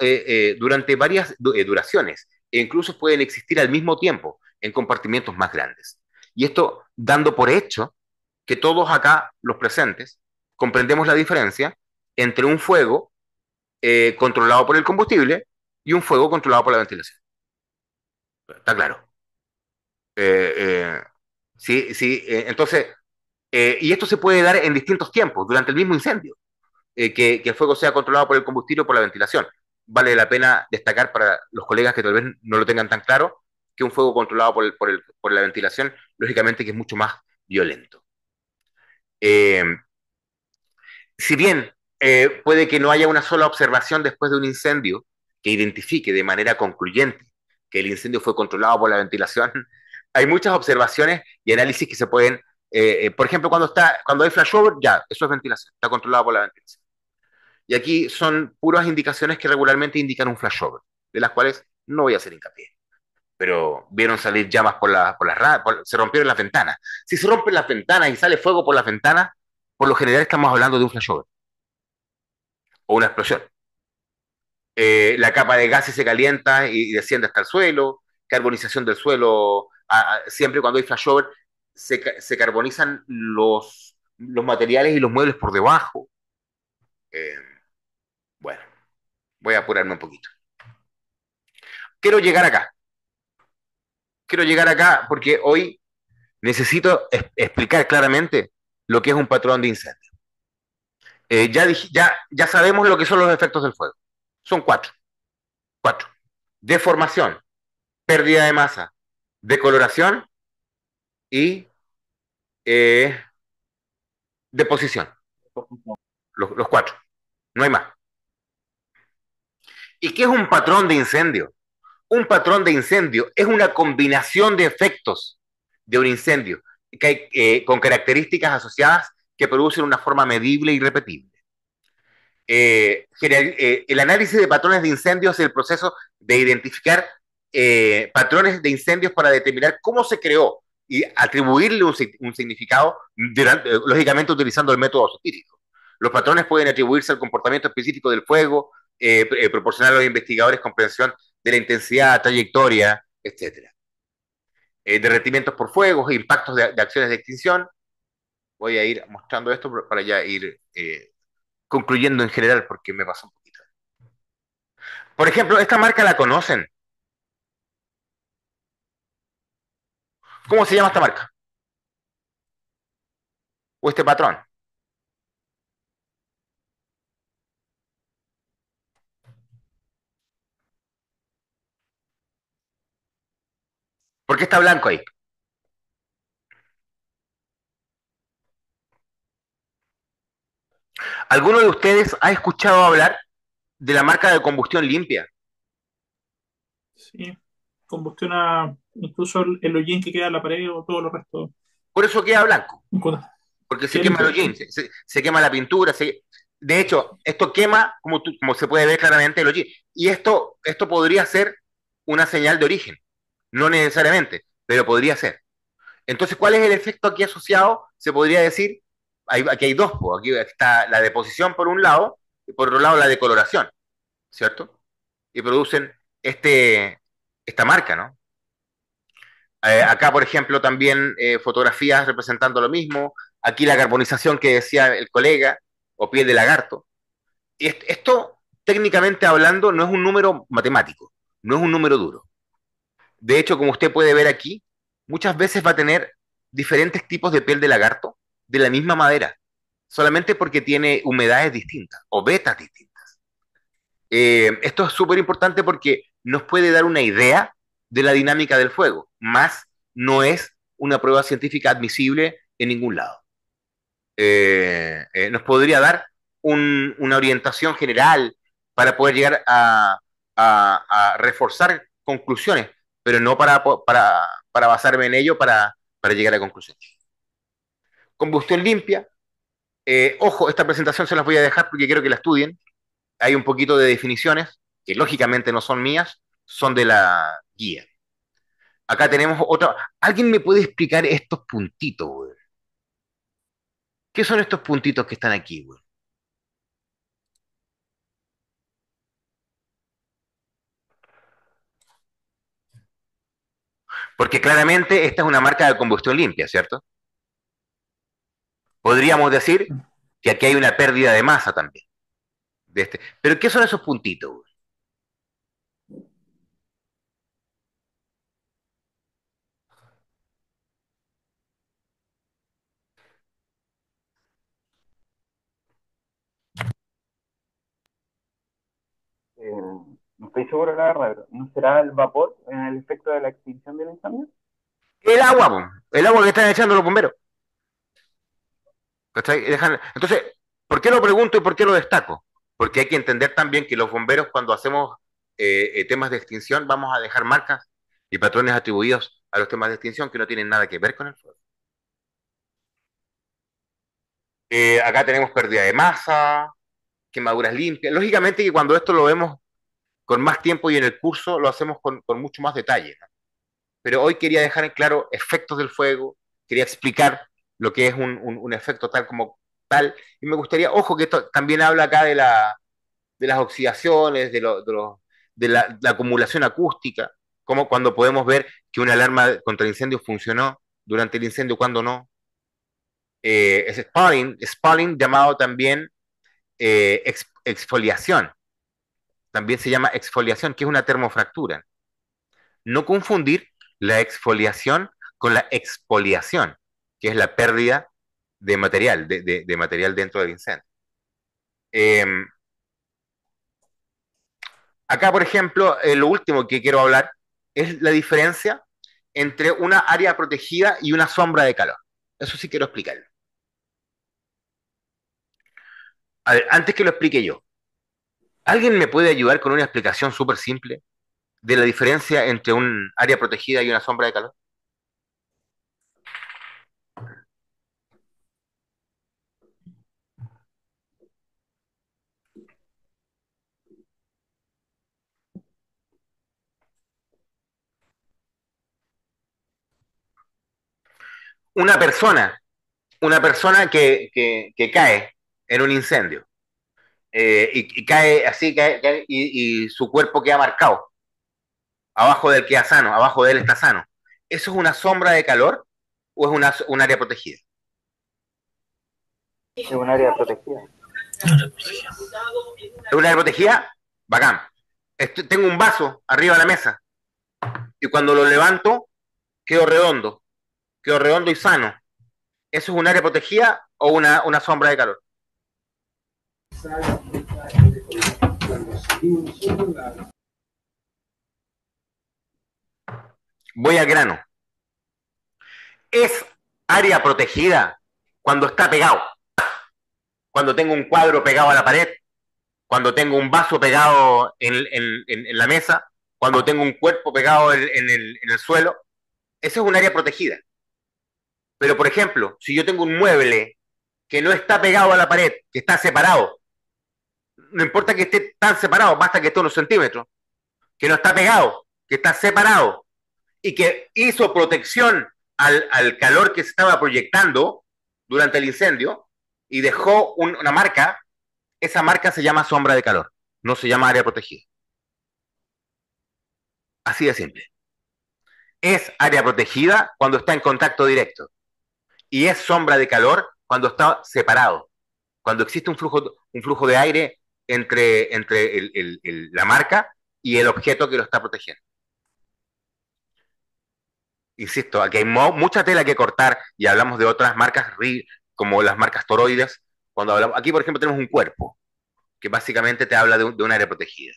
durante varias duraciones e incluso pueden existir al mismo tiempo en compartimientos más grandes. Y esto dando por hecho que todos acá, los presentes, comprendemos la diferencia entre un fuego controlado por el combustible y un fuego controlado por la ventilación. Está claro. Eh, eh, sí, sí, entonces, y esto se puede dar en distintos tiempos, durante el mismo incendio, que el fuego sea controlado por el combustible o por la ventilación. Vale la pena destacar para los colegas que tal vez no lo tengan tan claro, que un fuego controlado por la ventilación, lógicamente que es mucho más violento. Eh, si bien puede que no haya una sola observación después de un incendio que identifique de manera concluyente que el incendio fue controlado por la ventilación, hay muchas observaciones y análisis que se pueden, por ejemplo, cuando hay flashover, ya, eso es ventilación, está controlado por la ventilación. Y aquí son puras indicaciones que regularmente indican un flashover, de las cuales no voy a hacer hincapié. Pero vieron salir llamas se rompieron las ventanas. Si se rompen las ventanas y sale fuego por las ventanas, por lo general estamos hablando de un flashover o una explosión. La capa de gases se calienta y desciende hasta el suelo, carbonización del suelo, siempre cuando hay flashover se carbonizan los materiales y los muebles por debajo. Eh, bueno, voy a apurarme un poquito. Quiero llegar acá. Quiero llegar acá porque hoy necesito explicar claramente lo que es un patrón de incendio. Ya sabemos lo que son los efectos del fuego. Son cuatro. Cuatro. Deformación, pérdida de masa, decoloración y deposición. Los cuatro. No hay más. ¿Y qué es un patrón de incendio? Un patrón de incendio es una combinación de efectos de un incendio con características asociadas que producen una forma medible y repetible. El análisis de patrones de incendios es el proceso de identificar patrones de incendios para determinar cómo se creó y atribuirle un significado, lógicamente utilizando el método científico. Los patrones pueden atribuirse al comportamiento específico del fuego, proporcionar a los investigadores comprensión de la intensidad, trayectoria, etc. Derretimientos por fuegos, impactos de acciones de extinción. Voy a ir mostrando esto para ya ir concluyendo en general, porque me pasó un poquito. Por ejemplo, esta marca la conocen. ¿Cómo se llama esta marca? ¿O este patrón? ¿Por qué está blanco ahí? ¿Alguno de ustedes ha escuchado hablar de la marca de combustión limpia? Sí, combustiona incluso el hollín que queda en la pared o todo lo resto. Por eso queda blanco. Porque se quema el hollín, se quema la pintura. De hecho, esto quema, como se puede ver claramente, el hollín. Y esto podría ser una señal de origen. No necesariamente, pero podría ser. Entonces, ¿cuál es el efecto aquí asociado? Se podría decir, aquí hay dos, aquí está la deposición por un lado, y por otro lado la decoloración, ¿cierto? Y producen esta marca, ¿no? Acá, por ejemplo, también fotografías representando lo mismo. Aquí la carbonización que decía el colega, o piel de lagarto. Y esto, técnicamente hablando, no es un número matemático, no es un número duro. De hecho, como usted puede ver aquí, muchas veces va a tener diferentes tipos de piel de lagarto de la misma madera, solamente porque tiene humedades distintas o vetas distintas. Esto es súper importante porque nos puede dar una idea de la dinámica del fuego, más no es una prueba científica admisible en ningún lado. Nos podría dar una orientación general para poder llegar a reforzar conclusiones, pero no para basarme en ello para llegar a conclusiones. Combustión limpia. Ojo, esta presentación se las voy a dejar porque quiero que la estudien. Hay un poquito de definiciones que lógicamente no son mías, son de la guía. Acá tenemos otra. ¿Alguien me puede explicar estos puntitos, güey? ¿Qué son estos puntitos que están aquí, güey? Porque claramente esta es una marca de combustión limpia, ¿cierto? Podríamos decir que aquí hay una pérdida de masa también. Pero ¿qué son esos puntitos, güey? No estoy seguro de la verdad, pero ¿no será el vapor en el efecto de la extinción del incendio? El agua, po. El agua que están echando los bomberos. ¿Cachai? Entonces, ¿por qué lo pregunto y por qué lo destaco? Porque hay que entender también que los bomberos, cuando hacemos temas de extinción, vamos a dejar marcas y patrones atribuidos a los temas de extinción que no tienen nada que ver con el fuego. Acá tenemos pérdida de masa, quemaduras limpias. Lógicamente que cuando esto lo vemos con más tiempo y en el curso, lo hacemos con mucho más detalle, ¿no? Pero hoy quería dejar en claro efectos del fuego, quería explicar lo que es un efecto tal como tal, y me gustaría, ojo, que esto también habla acá de las oxidaciones, de la acumulación acústica, como cuando podemos ver que una alarma contra incendios funcionó durante el incendio, cuando no. Es spalling llamado también exfoliación, también se llama exfoliación, que es una termofractura. No confundir la exfoliación con la expoliación, que es la pérdida de material, de material dentro del incendio. Eh, Acá, por ejemplo, lo último que quiero hablar es la diferencia entre una área protegida y una sombra de calor. Eso sí quiero explicarlo. A ver, antes que lo explique yo, ¿alguien me puede ayudar con una explicación súper simple de la diferencia entre un área protegida y una sombra de calor? una persona, una persona que cae en un incendio y cae así, y su cuerpo queda marcado, abajo del queda sano, abajo de él está sano. ¿Eso es una sombra de calor o es un área protegida? Es un área protegida. ¿Es un área protegida? Bacán. Tengo un vaso arriba de la mesa y cuando lo levanto quedo redondo y sano. ¿Eso es un área protegida o una sombra de calor? Voy al grano. Es área protegida cuando está pegado. Cuando tengo un cuadro pegado a la pared, cuando tengo un vaso pegado en la mesa, cuando tengo un cuerpo pegado en el suelo, eso es un área protegida. Pero, por ejemplo, si yo tengo un mueble que no está pegado a la pared, que está separado, no importa que esté tan separado, basta que esté unos centímetros, que no está pegado, que está separado, y que hizo protección al calor que se estaba proyectando durante el incendio y dejó una marca, esa marca se llama sombra de calor, no se llama área protegida. Así de simple. Es área protegida cuando está en contacto directo y es sombra de calor cuando está separado, cuando existe un flujo de aire entre la marca y el objeto que lo está protegiendo. Insisto, aquí hay mucha tela que cortar y hablamos de otras marcas como las marcas toroides. Cuando hablamos, aquí, por ejemplo, tenemos un cuerpo que básicamente te habla de un área protegida.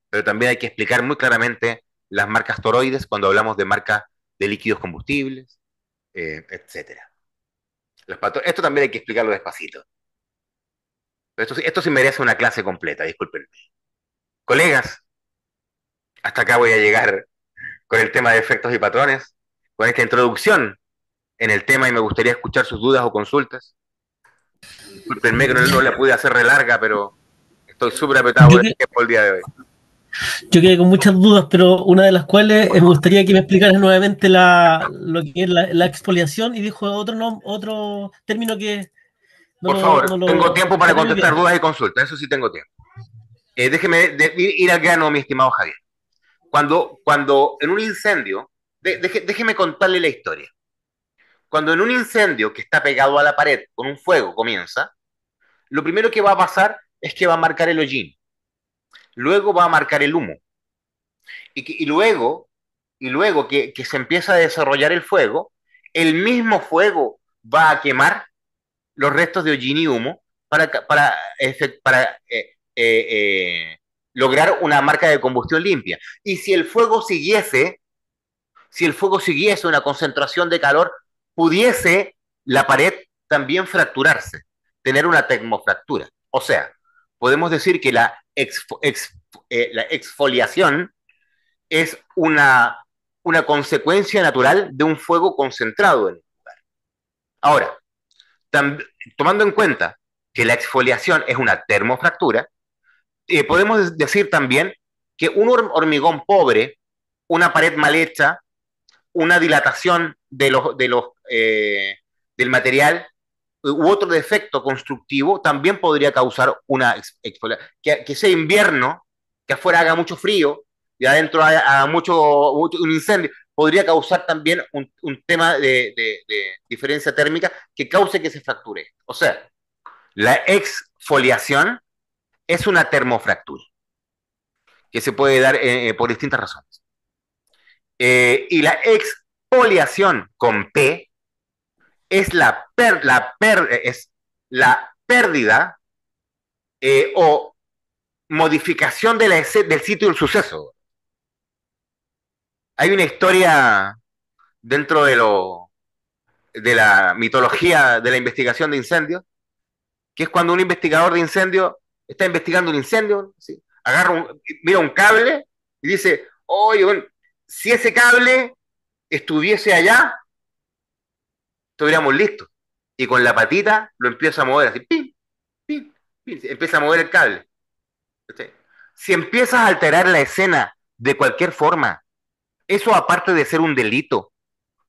Pero también hay que explicar muy claramente las marcas toroides cuando hablamos de marcas de líquidos combustibles, etcétera. Esto también hay que explicarlo despacito. Esto sí merece una clase completa, discúlpenme. Colegas, hasta acá voy a llegar con el tema de efectos y patrones, con esta introducción en el tema y me gustaría escuchar sus dudas o consultas. Discúlpenme que no la pude hacer re larga, pero estoy súper apretado por el tiempo el día de hoy. Yo quedé con muchas dudas, pero una de las cuales me gustaría que me explicaras nuevamente lo que es la exfoliación y dijo otro término que por favor, tengo tiempo para contestar dudas y consultas, eso sí tengo tiempo. Déjeme ir al grano, mi estimado Javier. Cuando en un incendio, déjeme contarle la historia. Cuando en un incendio que está pegado a la pared con un fuego comienza, lo primero que va a pasar es que va a marcar el hollín. Luego va a marcar el humo. Y luego que se empieza a desarrollar el fuego, el mismo fuego va a quemar los restos de hollín y humo para lograr una marca de combustión limpia. Y si el fuego siguiese una concentración de calor, pudiese la pared también fracturarse, tener una termofractura. O sea, podemos decir que la exfoliación es una consecuencia natural de un fuego concentrado en el lugar. Ahora, tomando en cuenta que la exfoliación es una termofractura, podemos decir también que un hormigón pobre, una pared mal hecha, una dilatación del material u otro defecto constructivo también podría causar una exfoliación. Que sea invierno, que afuera haga mucho frío y adentro haga un incendio, podría causar también un tema de diferencia térmica que cause que se fracture. O sea, la exfoliación es una termofractura que se puede dar por distintas razones. Y la exfoliación con P es la pérdida o modificación del sitio del suceso. Hay una historia dentro de la mitología de la investigación de incendios, que es cuando un investigador de incendio está investigando un incendio, ¿sí? Mira un cable y dice, oye, bueno, si ese cable estuviese allá, estuviéramos listos. Y con la patita lo empieza a mover así, pim, pim, pim, empieza a mover el cable. ¿Sí? Si empiezas a alterar la escena de cualquier forma, eso aparte de ser un delito,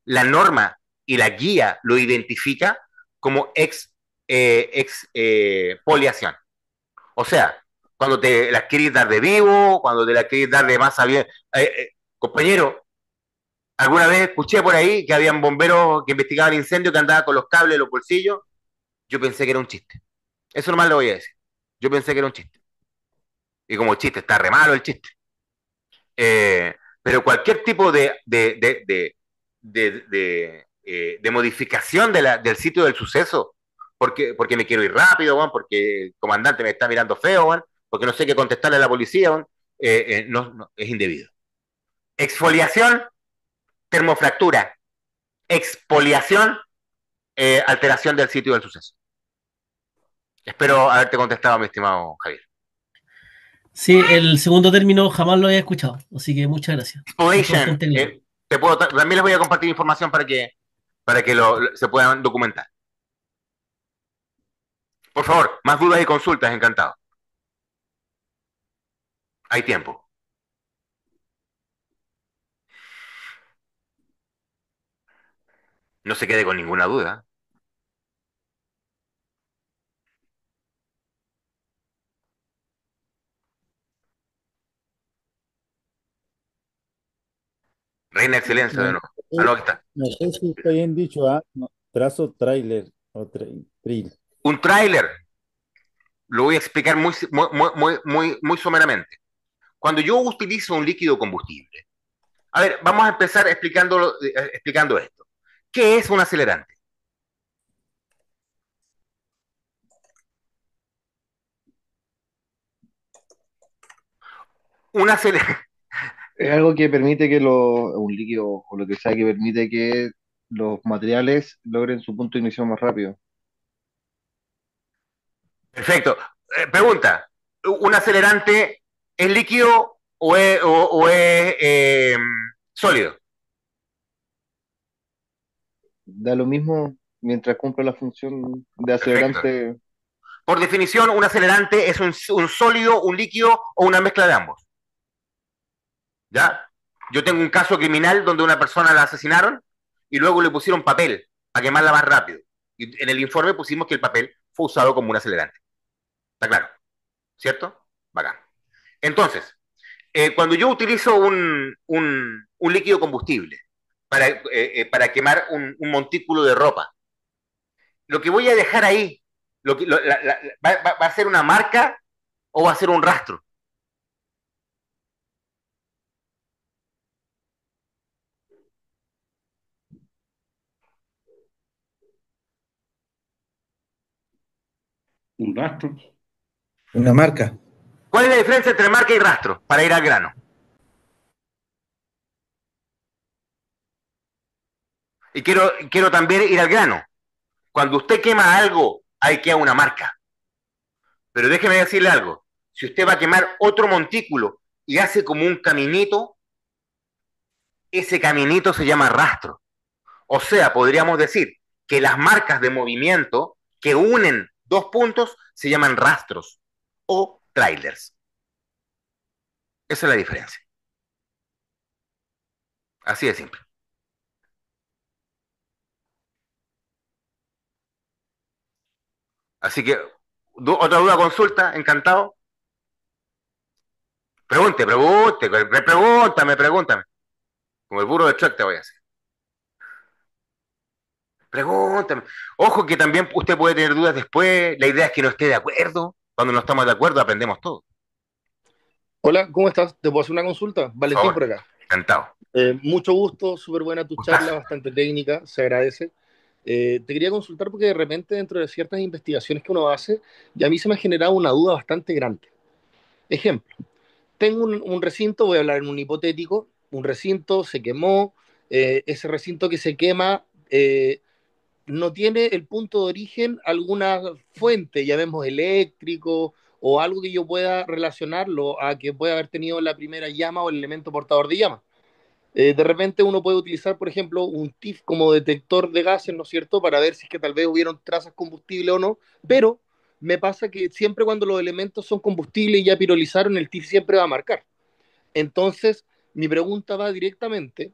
la norma y la guía lo identifica como expoliación. O sea, cuando te la querés dar de vivo, cuando te la querés dar de masa bien. Compañero, alguna vez escuché por ahí que habían bomberos que investigaban incendios que andaban con los cables en los bolsillos. Yo pensé que era un chiste. Eso nomás le voy a decir. Yo pensé que era un chiste. Y como el chiste está re malo el chiste. Pero cualquier tipo de modificación del sitio del suceso, porque me quiero ir rápido, bueno, porque el comandante me está mirando feo, bueno, porque no sé qué contestarle a la policía, bueno, no, es indebido. Exfoliación, termofractura. Expoliación, alteración del sitio del suceso. Espero haberte contestado, mi estimado Javier. Sí, el segundo término jamás lo he escuchado, así que muchas gracias. Exfoliation, también les voy a compartir información para que se puedan documentar. Por favor, más dudas y consultas, encantado. Hay tiempo. No se quede con ninguna duda. Reina Excelencia de nuevo. No, Aquí está. no sé si está bien dicho, no, trazo trailer o trail. Un tráiler, lo voy a explicar muy someramente. Cuando yo utilizo un líquido combustible, a ver, vamos a empezar explicando esto. ¿Qué es un acelerante? Un acelerante. Es algo que permite que un líquido o lo que sea que permite que los materiales logren su punto de ignición más rápido. Perfecto. Pregunta, ¿un acelerante es líquido o es sólido? Da lo mismo mientras cumple la función de Perfecto. acelerante. Por definición, un acelerante es un sólido, un líquido o una mezcla de ambos. ¿Ya? Yo tengo un caso criminal donde una persona la asesinaron y luego le pusieron papel para quemarla más rápido. Y en el informe pusimos que el papel fue usado como un acelerante. ¿Está claro? ¿Cierto? Bacán. Entonces, cuando yo utilizo un líquido combustible para quemar un montículo de ropa, lo que voy a dejar ahí, ¿va a ser una marca o va a ser un rastro? Un rastro. Una marca. ¿Cuál es la diferencia entre marca y rastro? Para ir al grano. Y quiero también ir al grano. Cuando usted quema algo, ahí queda una marca. Pero déjeme decirle algo. Si usted va a quemar otro montículo y hace como un caminito, ese caminito se llama rastro. O sea, podríamos decir que las marcas de movimiento que unen dos puntos se llaman rastros o trailers. Esa es la diferencia. Así de simple. Así que, otra duda, consulta, encantado. Pregúntame. Como el burro de truck te voy a hacer. Pregúntame. Ojo que también usted puede tener dudas después. La idea es que no esté de acuerdo. Cuando no estamos de acuerdo, aprendemos todo. Hola, ¿cómo estás? ¿Te puedo hacer una consulta? Valentín por acá. Encantado. Mucho gusto, súper buena tu charla, bastante técnica, se agradece. Te quería consultar porque de repente dentro de ciertas investigaciones que uno hace, y a mí se me ha generado una duda bastante grande. Ejemplo, tengo un recinto, voy a hablar en un hipotético, un recinto se quemó, ese recinto que se quema no tiene el punto de origen alguna fuente, llamemos eléctrico o algo que yo pueda relacionarlo a que pueda haber tenido la primera llama o el elemento portador de llama. De repente uno puede utilizar, por ejemplo, un TIF como detector de gases, ¿no es cierto?, para ver si es que tal vez hubieron trazas combustible o no, pero me pasa que siempre cuando los elementos son combustibles y ya pirolizaron, el TIF siempre va a marcar. Entonces, mi pregunta va directamente,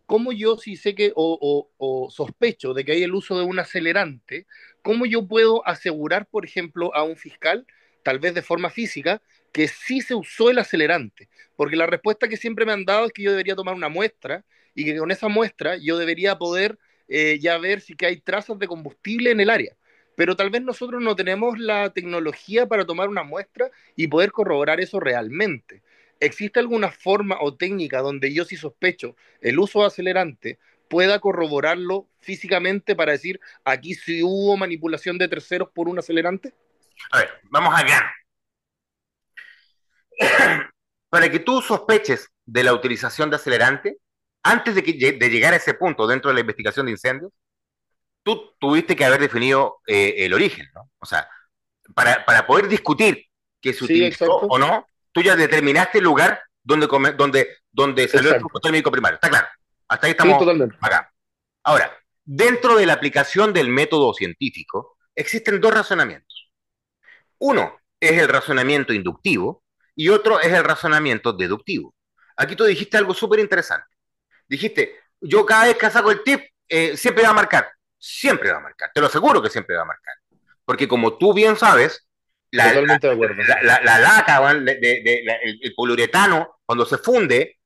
¿cómo yo si sé que o sospecho de que hay el uso de un acelerante, cómo yo puedo asegurar, por ejemplo, a un fiscal, tal vez de forma física, que sí se usó el acelerante? Porque la respuesta que siempre me han dado es que yo debería tomar una muestra y que con esa muestra yo debería poder ya ver si que hay trazas de combustible en el área. Pero tal vez nosotros no tenemos la tecnología para tomar una muestra y poder corroborar eso realmente. ¿Existe alguna forma o técnica donde yo sí sospecho el uso de acelerante pueda corroborarlo físicamente para decir aquí sí hubo manipulación de terceros por un acelerante? A ver, vamos al grano. Para que tú sospeches de la utilización de acelerante, antes de llegar a ese punto dentro de la investigación de incendios, tú tuviste que haber definido el origen, ¿no? O sea, para poder discutir que se Sí, utilizó exacto. o no, tú ya determinaste el lugar donde salió el Exacto. flujo térmico primario. Está claro. Hasta ahí Sí, estamos totalmente. acá. Ahora, dentro de la aplicación del método científico, existen dos razonamientos. Uno es el razonamiento inductivo y otro es el razonamiento deductivo. Aquí tú dijiste algo súper interesante. Dijiste, yo cada vez que saco el tip, siempre va a marcar. Siempre va a marcar. Te lo aseguro que siempre va a marcar. Porque como tú bien sabes, Totalmente de acuerdo. la laca, el poliuretano, cuando se funde,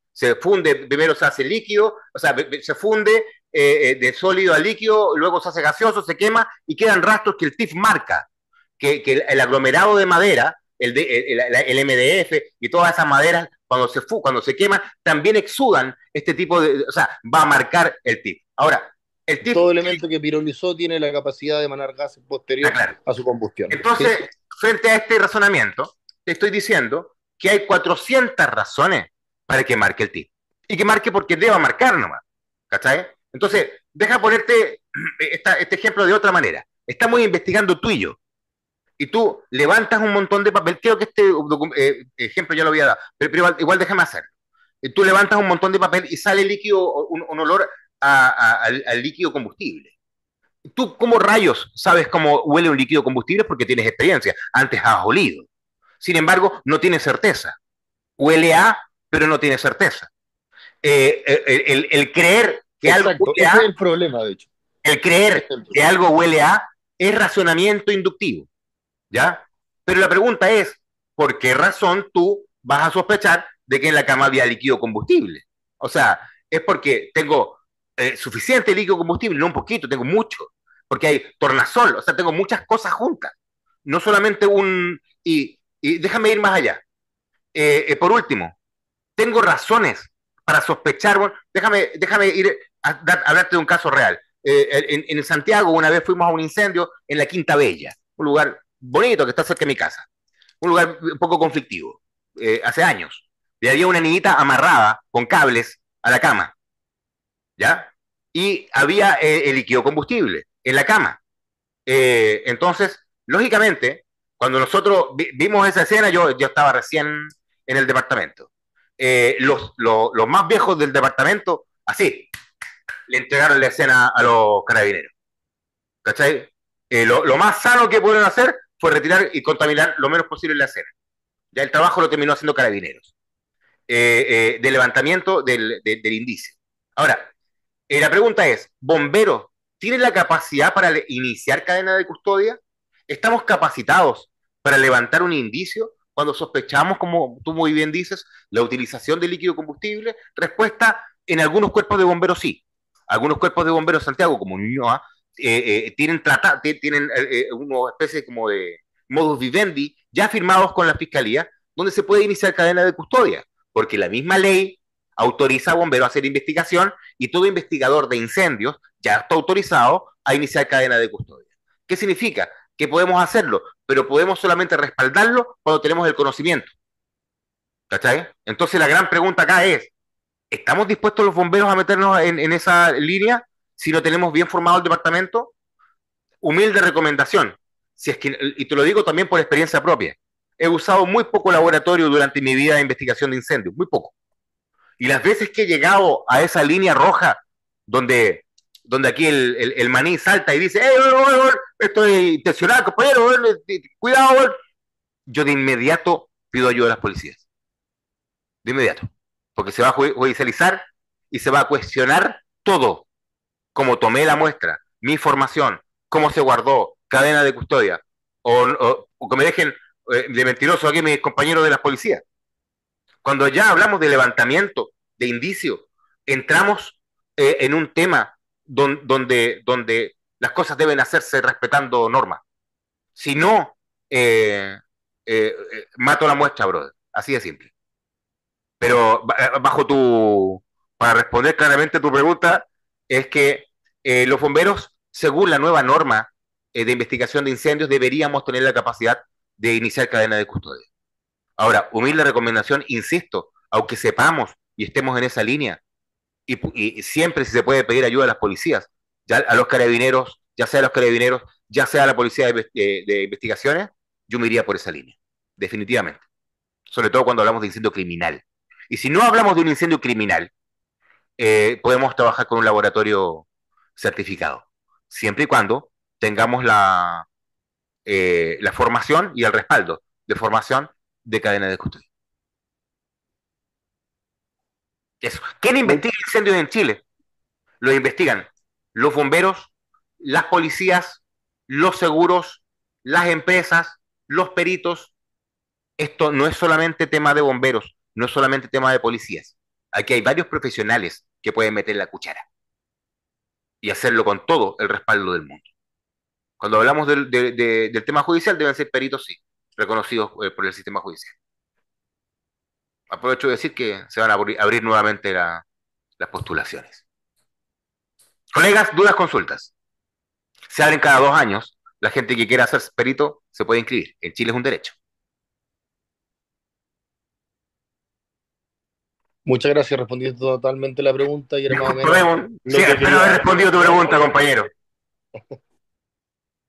primero se hace líquido, o sea, se funde de sólido a líquido, luego se hace gaseoso, se quema y quedan rastros que el TIF marca, que el aglomerado de madera, el MDF y todas esas maderas, cuando se queman, también exudan este tipo de, o sea, va a marcar el TIF. Ahora, el TIF... Todo elemento que pirolizó tiene la capacidad de emanar gases posterior a su combustión. Entonces, ¿sí? frente a este razonamiento, te estoy diciendo que hay 400 razones para que marque el TIF. Y que marque porque deba marcar nomás. ¿Cachai? Entonces, deja ponerte este ejemplo de otra manera. Estamos investigando tú y yo. Y tú levantas un montón de papel. Creo que este ejemplo ya lo había dado. Pero igual déjame hacerlo. Y tú levantas un montón de papel y sale líquido, un olor al líquido combustible. ¿Tú cómo rayos sabes cómo huele un líquido combustible? Porque tienes experiencia. Antes has olido. Sin embargo, no tienes certeza. Huele a, pero no tienes certeza. El creer que algo Exacto, huele ese a, es el problema, de hecho. el creer que algo huele a es razonamiento inductivo, ¿ya? Pero la pregunta es, ¿por qué razón tú vas a sospechar de que en la cama había líquido combustible? O sea, es porque tengo suficiente líquido combustible, no un poquito, tengo mucho, porque hay tornasol, o sea, tengo muchas cosas juntas, no solamente un... Y déjame ir más allá. Por último, tengo razones para sospechar, bueno, déjame ir a hablarte de un caso real. En Santiago una vez fuimos a un incendio en la Quinta Bella, un lugar bonito que está cerca de mi casa, un lugar un poco conflictivo, hace años. Y había una niñita amarrada con cables a la cama, ¿ya? Y había el líquido combustible en la cama. Entonces, lógicamente, cuando nosotros vimos esa escena, yo estaba recién en el departamento. Los más viejos del departamento, así, le entregaron la escena a los carabineros. ¿Cachai? Lo más sano que pudieron hacer fue retirar y contaminar lo menos posible la escena. Ya el trabajo lo terminó haciendo carabineros. De levantamiento del indicio. Ahora, la pregunta es, ¿bomberos tienen la capacidad para iniciar cadena de custodia? ¿Estamos capacitados para levantar un indicio cuando sospechamos, como tú muy bien dices, la utilización de líquido combustible? Respuesta, en algunos cuerpos de bomberos sí. Algunos cuerpos de bomberos de Santiago, como Ñuñoa, tienen una especie como de modus vivendi ya firmados con la fiscalía, donde se puede iniciar cadena de custodia, porque la misma ley autoriza a bomberos a hacer investigación y todo investigador de incendios ya está autorizado a iniciar cadena de custodia. ¿Qué significa? Que podemos hacerlo, pero podemos solamente respaldarlo cuando tenemos el conocimiento. ¿Cachai? Entonces la gran pregunta acá es, ¿estamos dispuestos los bomberos a meternos en esa línea si no tenemos bien formado el departamento? Humilde recomendación, si es que, y te lo digo también por experiencia propia, he usado muy poco laboratorio durante mi vida de investigación de incendios, muy poco. Y las veces que he llegado a esa línea roja, donde aquí el maní salta y dice, estoy intencional, compañero, cuidado, yo de inmediato pido ayuda a las policías. De inmediato. Porque se va a judicializar y se va a cuestionar todo, cómo tomé la muestra, mi información, cómo se guardó, cadena de custodia, o que me dejen de mentiroso aquí mis compañeros de la policía. Cuando ya hablamos de levantamiento, de indicio, entramos en un tema donde las cosas deben hacerse respetando normas. Si no, mato la muestra, brother. Así de simple. Pero para responder claramente tu pregunta, es que los bomberos, según la nueva norma de investigación de incendios, deberíamos tener la capacidad de iniciar cadena de custodia. Ahora, humilde recomendación, insisto, aunque sepamos y estemos en esa línea, y siempre si se puede pedir ayuda a las policías, ya a los carabineros, ya sea a los carabineros, ya sea a la policía de investigaciones, yo me iría por esa línea, definitivamente. Sobre todo cuando hablamos de incendio criminal. Y si no hablamos de un incendio criminal, podemos trabajar con un laboratorio certificado, siempre y cuando tengamos la formación y el respaldo de formación de cadena de custodia. Eso. ¿Quién investiga incendios en Chile? Los investigan los bomberos, las policías, los seguros, las empresas, los peritos. Esto no es solamente tema de bomberos, no es solamente tema de policías. Aquí hay varios profesionales que pueden meter la cuchara y hacerlo con todo el respaldo del mundo. Cuando hablamos del tema judicial, deben ser peritos, sí, reconocidos por el sistema judicial. Aprovecho de decir que se van a abrir nuevamente las postulaciones. Colegas, dudas, consultas. Se abren cada 2 años. La gente que quiera ser perito se puede inscribir. En Chile es un derecho. Muchas gracias, respondiste totalmente la pregunta y era más o Disculpe, menos lo sí, que espero haber quería. respondido tu pregunta, compañero.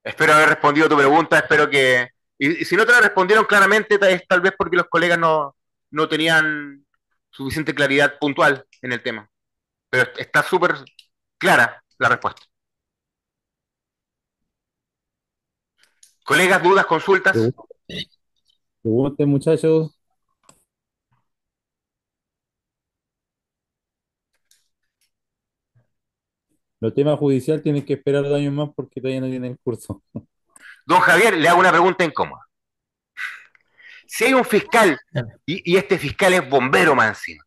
Espero haber respondido tu pregunta, espero que... Y si no te la respondieron claramente, es tal vez porque los colegas no tenían suficiente claridad puntual en el tema. Pero está súper clara la respuesta. Colegas, dudas, consultas. Pregunten, muchachos. Los temas judiciales tienen que esperar 2 años más porque todavía no tienen curso. Don Javier, le hago una pregunta incómoda. Si hay un fiscal y este fiscal es bombero más encima,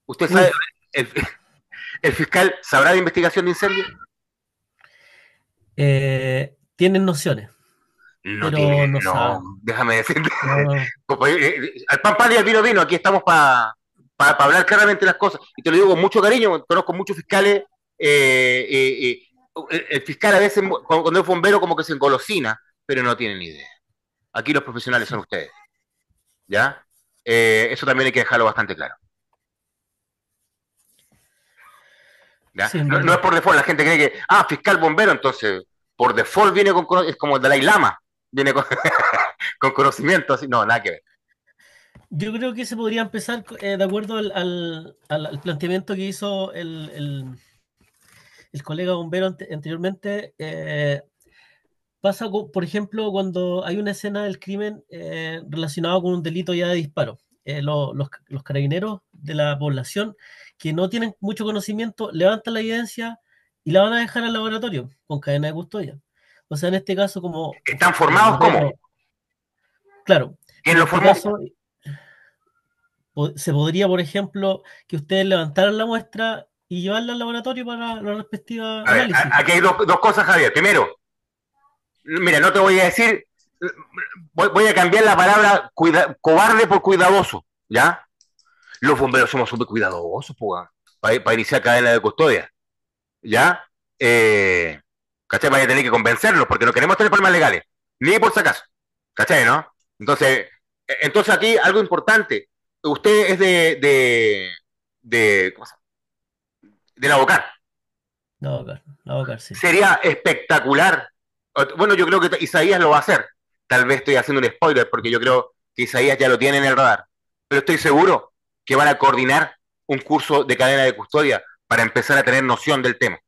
¿usted sabe, el fiscal sabrá de investigación de incendios? Tienen nociones. No pero tiene, no no, saben. déjame decirte. No. Al pan pan y al vino vino, aquí estamos para hablar claramente las cosas. Y te lo digo con mucho cariño, conozco muchos fiscales. El fiscal a veces, cuando es bombero, como que se engolosina, pero no tiene ni idea. Aquí los profesionales son ustedes. ¿Ya? Eso también hay que dejarlo bastante claro. ¿Ya? Sí, No es por default, la gente cree que, fiscal bombero, entonces, por default viene es como el Dalai Lama, viene con, con conocimiento, así, no, nada que ver. Yo creo que se podría empezar de acuerdo al planteamiento que hizo el colega bombero anteriormente. Pasa, por ejemplo, cuando hay una escena del crimen relacionado con un delito ya de disparo. Los carabineros de la población que no tienen mucho conocimiento levantan la evidencia y la van a dejar al laboratorio con cadena de custodia. O sea, en este caso, como... ¿Están formados cómo? Claro. ¿Quién lo formó? Caso, se podría, por ejemplo, que ustedes levantaran la muestra y llevarla al laboratorio para la respectiva análisis. Aquí hay dos cosas, Javier. Primero, mira, no te voy a decir, voy a cambiar la palabra cobarde por cuidadoso, ¿ya? Los bomberos somos súper cuidadosos para iniciar cadena de custodia, ¿ya? ¿Cachai? Vaya a tener que convencerlos porque no queremos tener problemas legales, ni por si acaso, ¿cachai, no? Entonces aquí algo importante, usted es ¿cómo se llama? De la Bocar. La Bocar, sí. Sería espectacular. Bueno, yo creo que Isaías lo va a hacer. Tal vez estoy haciendo un spoiler porque yo creo que Isaías ya lo tiene en el radar. Pero estoy seguro que van a coordinar un curso de cadena de custodia para empezar a tener noción del tema.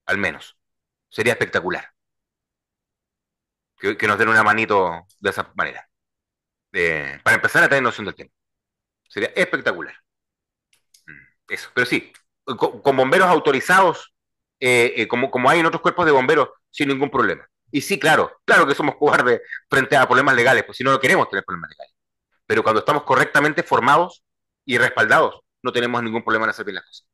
Al menos. Sería espectacular. Que nos den una manito de esa manera. Para empezar a tener noción del tema. Sería espectacular. Eso. Pero sí, con bomberos autorizados, como hay en otros cuerpos de bomberos, sin ningún problema. Y sí, claro que somos cobardes frente a problemas legales, pues si no, no queremos tener problemas legales. Pero cuando estamos correctamente formados y respaldados, no tenemos ningún problema en hacer bien las cosas.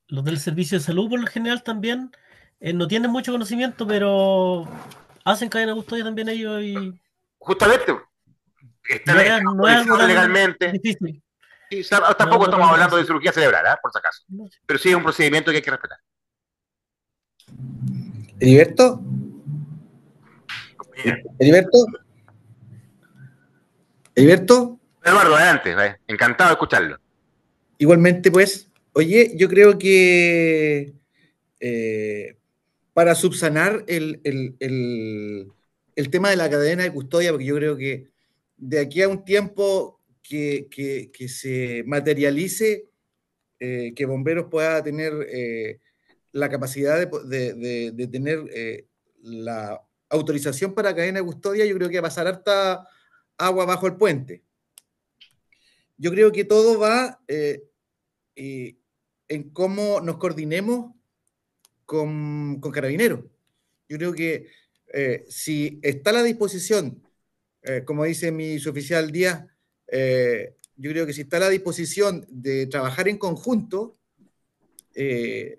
Los del servicio de salud, por lo general, también no tienen mucho conocimiento, pero hacen cadena de custodia también ellos y Justamente, están no es algo tan legalmente. difícil. Sí, tampoco estamos hablando de cirugía cerebral, por si acaso. Pero sí es un procedimiento que hay que respetar. ¿Heriberto? ¿Heriberto? ¿Heriberto? Eduardo, adelante, encantado de escucharlo. Igualmente, pues, oye, yo creo que para subsanar el tema de la cadena de custodia, porque yo creo que de aquí a un tiempo que se materialice, que Bomberos pueda tener la capacidad de tener la autorización para cadena de custodia, yo creo que va a pasar harta agua bajo el puente. Yo creo que todo va en cómo nos coordinemos con Carabineros. Yo creo que si está a la disposición, como dice mi suboficial Díaz, yo creo que si está a la disposición de trabajar en conjunto,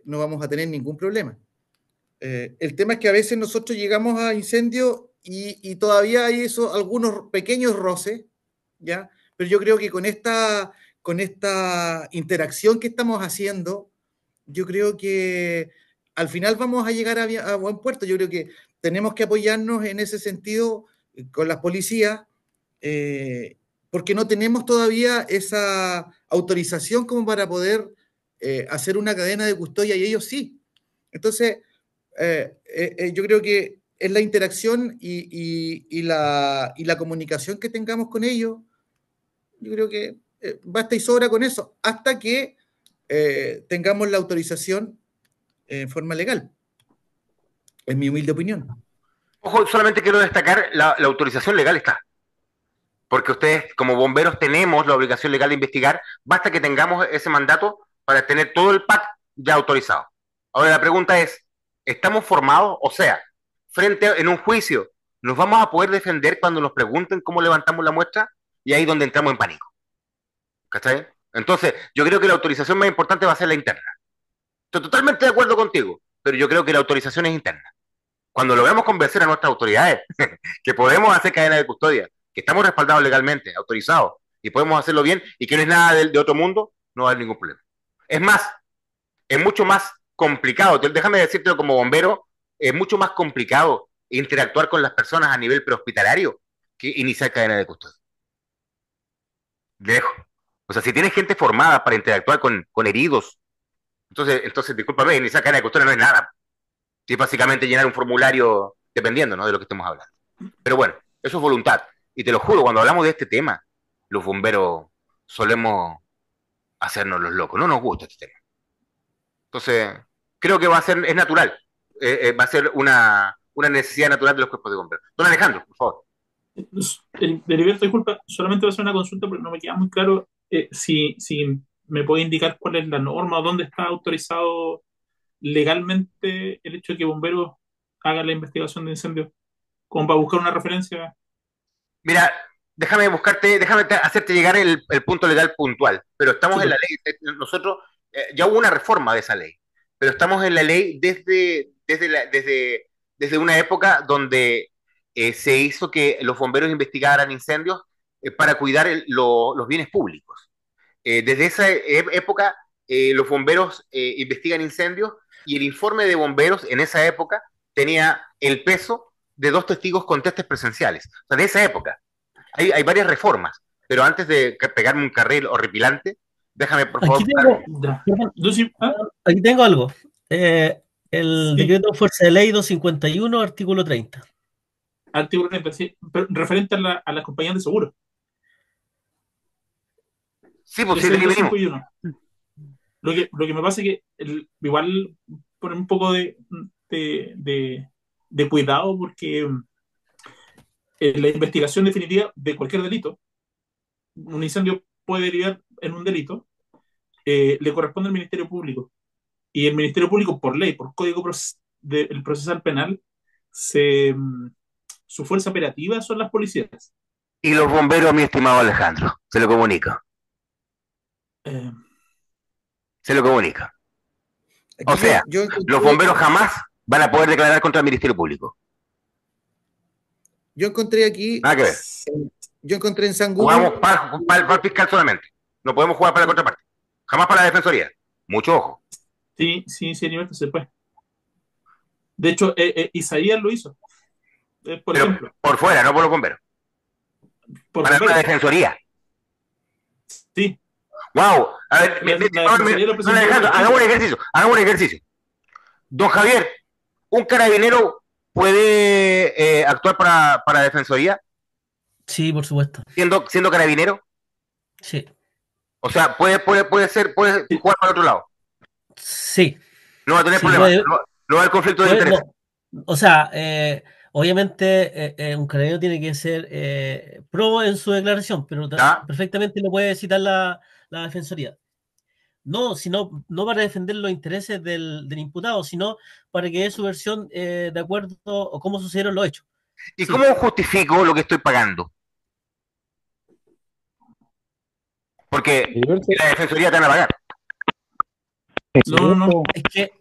no vamos a tener ningún problema. El tema es que a veces nosotros llegamos a incendios y todavía hay algunos pequeños roces, ¿ya? Pero yo creo que con esta interacción que estamos haciendo, yo creo que al final vamos a llegar a buen puerto. Yo creo que tenemos que apoyarnos en ese sentido con las policías, porque no tenemos todavía esa autorización como para poder hacer una cadena de custodia, y ellos sí. Entonces, yo creo que es la interacción y la comunicación que tengamos con ellos. Yo creo que basta y sobra con eso, hasta que tengamos la autorización en forma legal, en mi humilde opinión. Ojo, solamente quiero destacar, la autorización legal está. Porque ustedes, como bomberos, tenemos la obligación legal de investigar, basta que tengamos ese mandato para tener todo el PAC ya autorizado. Ahora la pregunta es, ¿estamos formados? O sea, en un juicio, ¿nos vamos a poder defender cuando nos pregunten cómo levantamos la muestra? Y ahí es donde entramos en pánico. ¿Cachai? Entonces, yo creo que la autorización más importante va a ser la interna. Estoy totalmente de acuerdo contigo, pero yo creo que la autorización es interna. Cuando logramos convencer a nuestras autoridades que podemos hacer cadena de custodia, que estamos respaldados legalmente, autorizados, y podemos hacerlo bien, y que no es nada de otro mundo, no va a haber ningún problema. Es más, es mucho más complicado, déjame decirte como bombero, es mucho más complicado interactuar con las personas a nivel prehospitalario que iniciar cadena de custodia. Lejos. O sea, si tienes gente formada para interactuar con heridos, entonces, discúlpame, iniciar cadena de custodia no es nada. Es básicamente llenar un formulario dependiendo, ¿no?, de lo que estemos hablando. Pero bueno, eso es voluntad. Y te lo juro, cuando hablamos de este tema, los bomberos solemos hacernos los locos. No nos gusta este tema. Entonces, creo que es natural. Va a ser una necesidad natural de los cuerpos de bomberos. Don Alejandro, por favor. Heriberto, disculpa, solamente voy a hacer una consulta porque no me queda muy claro si me puede indicar cuál es la norma o dónde está autorizado legalmente el hecho de que bomberos hagan la investigación de incendios, como para buscar una referencia. Mira, déjame hacerte llegar el punto legal puntual, pero estamos en la ley, nosotros, ya hubo una reforma de esa ley, pero estamos en la ley desde una época donde se hizo que los bomberos investigaran incendios para cuidar los bienes públicos. Desde esa época, los bomberos investigan incendios y el informe de bomberos en esa época tenía el peso de 2 testigos con testes presenciales. O sea, de esa época. Hay varias reformas, pero antes de pegarme un carril horripilante, déjame, por favor. Aquí tengo algo. El decreto de fuerza de ley 251, artículo 30. Artículo 30, sí, pero referente a las compañías de seguro. Sí, pues sí, de aquí venimos. Lo que me pasa es que igual poner un poco de cuidado, porque la investigación definitiva de cualquier delito, un incendio puede derivar en un delito, le corresponde al Ministerio Público. Y el Ministerio Público, por ley, por Código del Procesal Penal, su fuerza operativa son las policías. Y los bomberos, mi estimado Alejandro, se lo comunica. Se lo comunica. O sea, los bomberos jamás van a poder declarar contra el Ministerio Público. Yo encontré aquí. Nada que ver. Yo encontré en San Google. Jugamos para el fiscal solamente. No podemos jugar para la contraparte. Jamás para la defensoría. Mucho ojo. Sí, Heriberto, se puede. De hecho, Isaías lo hizo. Por ejemplo. Por fuera, no por los bomberos. Para la defensoría. Sí. Wow. A ver, Alejandro, hagamos un ejercicio. Don Javier, ¿un carabinero puede actuar para defensoría? Sí, por supuesto. ¿Siendo carabinero? Sí. O sea, puede jugar para otro lado. Sí. No va a tener problemas. No va a haber conflicto de interés. No. O sea, obviamente un carabinero tiene que ser pro en su declaración, pero perfectamente lo puede citar la defensoría. No, no para defender los intereses del imputado, sino para que dé su versión de acuerdo o cómo sucedieron los hechos. ¿Y cómo justifico lo que estoy pagando? Porque la defensoría te van a pagar. No. Es que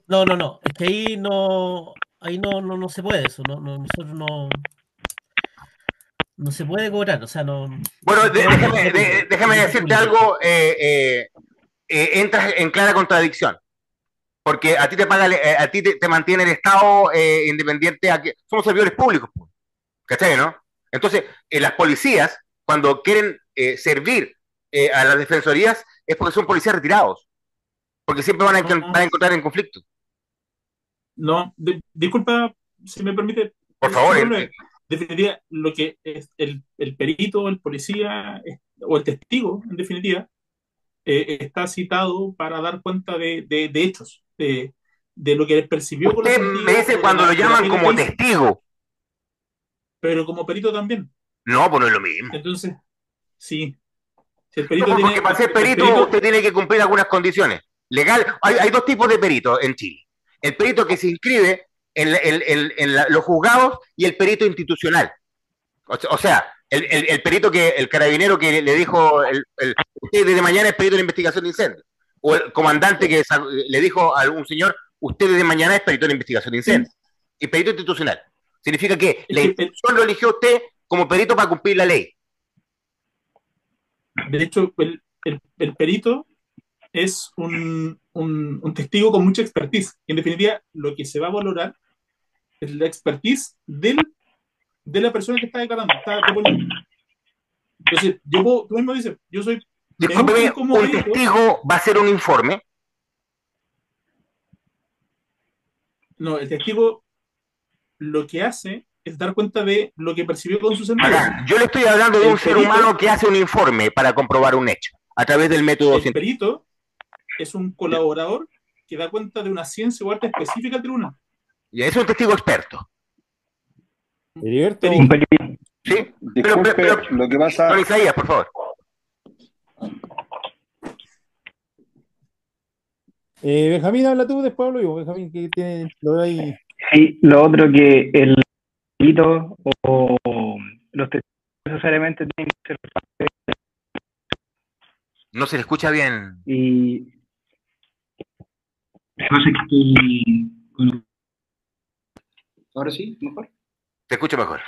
ahí no se puede eso. Nosotros no se puede cobrar, o sea, no. Bueno, déjame decirte algo. Entras en clara contradicción. Porque a ti te paga, a ti te mantiene el Estado independiente. Somos servidores públicos, ¿cachai, no? Entonces, las policías, cuando quieren servir a las defensorías, es porque son policías retirados. Porque siempre van a encontrar en conflicto. No, disculpa, si me permite. Por favor. Definitiva, lo que es el perito, el policía o el testigo, en definitiva, está citado para dar cuenta de hechos, de lo que percibió. Usted me dice cuando lo llaman como testigo. Pero como perito también. No, pues no es lo mismo. Entonces, sí. Si el perito porque para ser perito usted tiene que cumplir algunas condiciones. Legal, hay dos tipos de peritos en Chile. El perito que se inscribe en los juzgados y el perito institucional. O sea, el perito el carabinero que le dijo, usted desde mañana es perito de investigación de incendios. O el comandante que le dijo a un señor, usted desde mañana es perito de investigación de incendios. Y perito institucional. Significa que la institución lo eligió usted como perito para cumplir la ley. De hecho, el perito es un testigo con mucha expertise. Y en definitiva, lo que se va a valorar es la expertise de la persona que está declarando, está proponiendo. Entonces, tú mismo dices, yo soy... Discúlpeme, un testigo va a hacer un informe. No, el testigo lo que hace es dar cuenta de lo que percibió con sus sentidos. Yo le estoy hablando de un ser humano que hace un informe para comprobar un hecho, a través del método científico. El perito es un colaborador que da cuenta de una ciencia o arte específica al tribunal. Y es un testigo experto. Heriberto. Sí, pero lo que pasa... Don Isaías, por favor. Benjamín, habla tú, después hablo yo. Benjamín, que tiene lo de ahí. Sí, lo otro que el perito o los testigos necesariamente tienen que ser parte. No se le escucha bien. Y pasa que ahora sí, mejor. Te escucho mejor.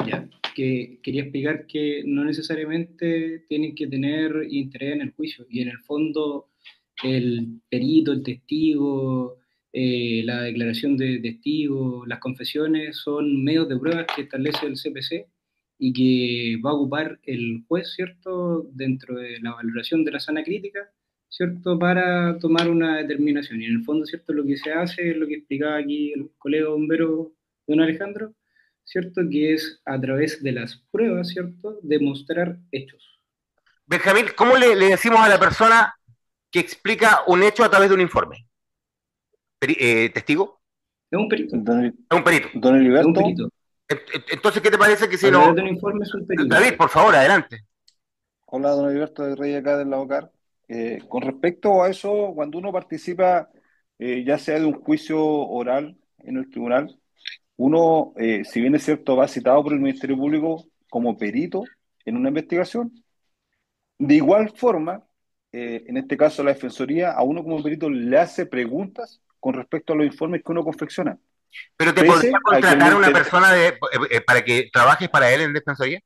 Ya, que quería explicar que no necesariamente tienen que tener interés en el juicio, y en el fondo el perito, el testigo, la declaración de testigo, las confesiones son medios de pruebas que establece el CPC y que va a ocupar el juez, ¿cierto?, dentro de la valoración de la sana crítica, ¿cierto?, para tomar una determinación. Y en el fondo, ¿cierto?, lo que se hace es lo que explicaba aquí el colega bombero don Alejandro, ¿cierto?, que es a través de las pruebas, ¿cierto?, demostrar hechos. Benjamín, ¿cómo le decimos a la persona que explica un hecho a través de un informe? ¿Testigo? Es un perito. Es un perito. Don Heriberto. Es un perito. Entonces, ¿qué te parece que si a no...? través de un informe es un perito. David, por favor, adelante. Hola, don Heriberto de Rey acá del Laucar. con respecto a eso, cuando uno participa, ya sea de un juicio oral en el tribunal, uno, si bien es cierto, va citado por el Ministerio Público como perito en una investigación, de igual forma, en este caso la Defensoría, a uno como perito le hace preguntas con respecto a los informes que uno confecciona. Pero te podría Pese a que el contratar a una Ministerio, persona para que trabajes para él en defensoría.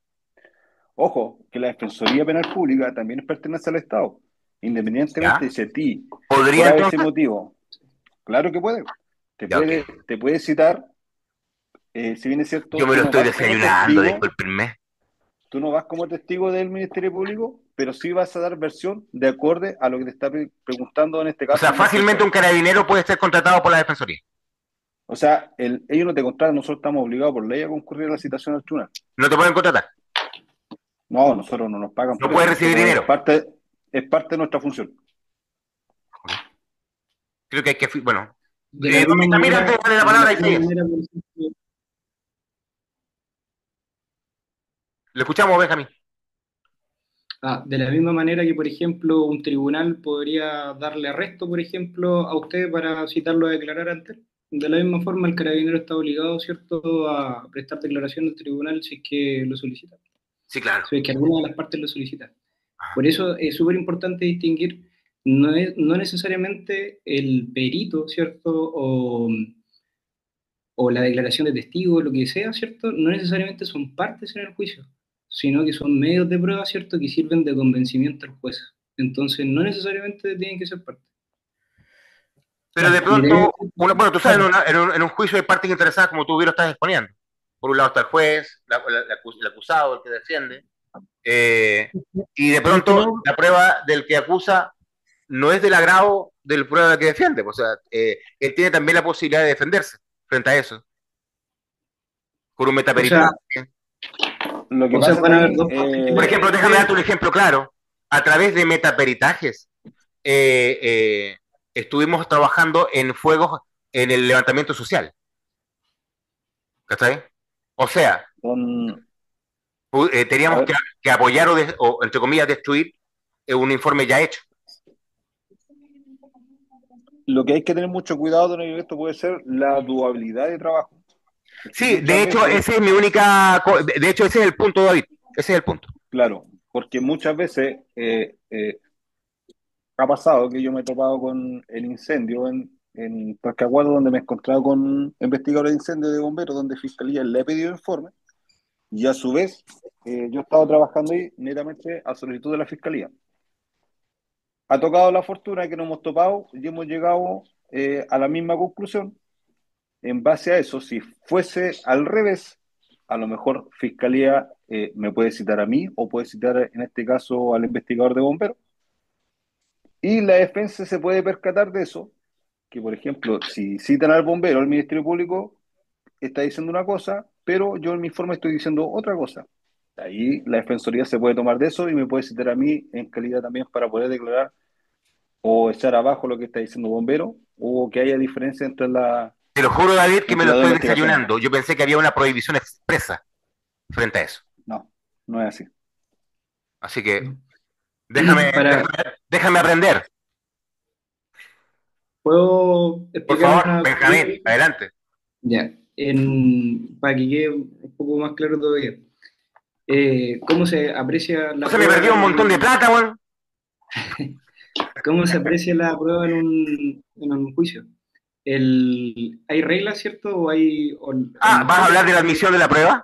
ojo, que la Defensoría Penal Pública también pertenece al Estado, ¿Ya? independientemente de si a ti, ¿Podría por ese entonces? motivo, claro que puede, Ya, ok. te puede citar, si bien es Yo cierto, me tú lo no estoy vas como desayunando, testigo, discúlpenme. tú no vas como testigo del Ministerio Público, pero sí vas a dar versión de acorde a lo que te está preguntando en este O caso sea, el fácilmente magistrado. un carabinero puede ser contratado por la defensoría. O sea, ellos no te contratan, nosotros estamos obligados por ley a concurrir a la citación al tribunal. No te pueden contratar. No, nosotros no nos pagan No por eso, puedes recibir nosotros dinero. es parte de nuestra función. Creo que hay que. Bueno. De la misma Tomita, mira, manera, antes de darle la de la palabra y misma sigues. manera, por ejemplo, Le escuchamos, Benjamín. de la misma manera que, por ejemplo, un tribunal podría darle arresto, por ejemplo, a usted para citarlo a declarar ante él. De la misma forma, el carabinero está obligado, ¿cierto?, a prestar declaración al tribunal si es que lo solicita, Sí, claro. si es que alguna de las partes lo solicita. Por eso es súper importante distinguir, no necesariamente el perito, ¿cierto?, o la declaración de testigo, lo que sea, ¿cierto?, no necesariamente son partes en el juicio, sino que son medios de prueba, ¿cierto?, que sirven de convencimiento al juez. Entonces, no necesariamente tienen que ser partes. Pero de Y pronto, bueno, tú sabes, en un juicio hay partes interesadas como tú bien lo estás exponiendo. Por un lado está el juez, el acusado, el que defiende, y de pronto la prueba del que acusa no es del agrado del prueba que defiende. O sea, él tiene también la posibilidad de defenderse frente a eso, por un O sea, metaperitaje. Lo que o sea, pasa van a haber ahí, dos partes. Por ejemplo, déjame darte un ejemplo claro. A través de metaperitajes, eh, eh, estuvimos trabajando en fuegos en el levantamiento social. ¿Cachai? O sea, son, a teníamos ver, que apoyar o, entre comillas, destruir un informe ya hecho. lo que hay que tener mucho cuidado don esto puede ser la durabilidad de trabajo. Porque Sí, muchas de hecho, veces, ese es mi única. De hecho, ese es el punto, David. Ese es el punto. claro, porque muchas veces ha pasado que yo me he topado con el incendio en Talcahuano, donde me he encontrado con investigadores de incendio de bomberos, donde Fiscalía le ha pedido informe, y a su vez yo he estado trabajando ahí netamente a solicitud de la Fiscalía. Ha tocado la fortuna que nos hemos topado y hemos llegado a la misma conclusión. En base a eso, si fuese al revés, a lo mejor Fiscalía me puede citar a mí o puede citar en este caso al investigador de bomberos. Y la defensa se puede percatar de eso, que por ejemplo, si citan al bombero, el Ministerio Público está diciendo una cosa, pero yo en mi informe estoy diciendo otra cosa. Ahí la Defensoría se puede tomar de eso y me puede citar a mí en calidad también para poder declarar o echar abajo lo que está diciendo bombero o que haya diferencia Te lo juro, David, que me entre lo las dos estoy investigaciones. desayunando. Yo pensé que había una prohibición expresa frente a eso. No, no es así. Así que déjame, Para, déjame aprender. ¿puedo Por explicar favor, una Benjamín, cosita? adelante. Ya, para que quede un poco más claro todavía. ¿Cómo se aprecia la Se me prueba perdió un montón de plata, weón. ¿Cómo se aprecia la prueba en un juicio? ¿Hay reglas, cierto? ¿O hay, ¿Vas a hablar de la admisión de la prueba?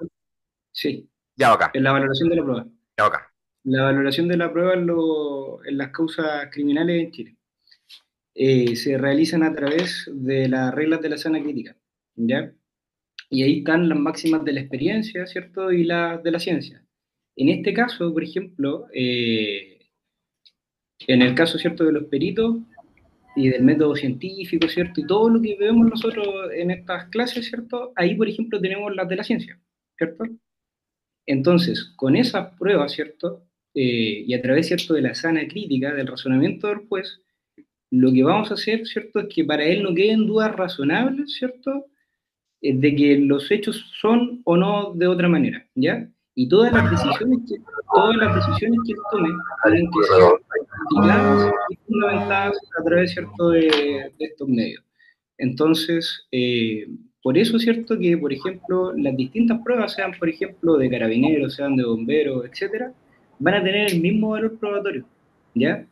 Sí, Ya, acá. en la valoración de la prueba. Ya, acá. La valoración de la prueba en las causas criminales en Chile se realizan a través de las reglas de la sana crítica, ¿ya? Y ahí están las máximas de la experiencia, ¿cierto? Y las de la ciencia. En este caso, por ejemplo, en el caso, ¿cierto?, de los peritos y del método científico, ¿cierto? Y todo lo que vemos nosotros en estas clases, ¿cierto? Ahí, por ejemplo, tenemos las de la ciencia, ¿cierto? Entonces, con esas pruebas, ¿cierto? Y a través, ¿cierto?, de la sana crítica, del razonamiento del juez, lo que vamos a hacer, ¿cierto?, es que para él no queden dudas razonables, ¿cierto?, de que los hechos son o no de otra manera, ¿ya? Y todas las decisiones que él tome tienen que ser justificadas y fundamentadas a través, ¿cierto?, de estos medios. Entonces, por eso es cierto que, por ejemplo, las distintas pruebas, sean, por ejemplo, de carabineros, sean de bomberos, etcétera, van a tener el mismo valor probatorio, ¿ya?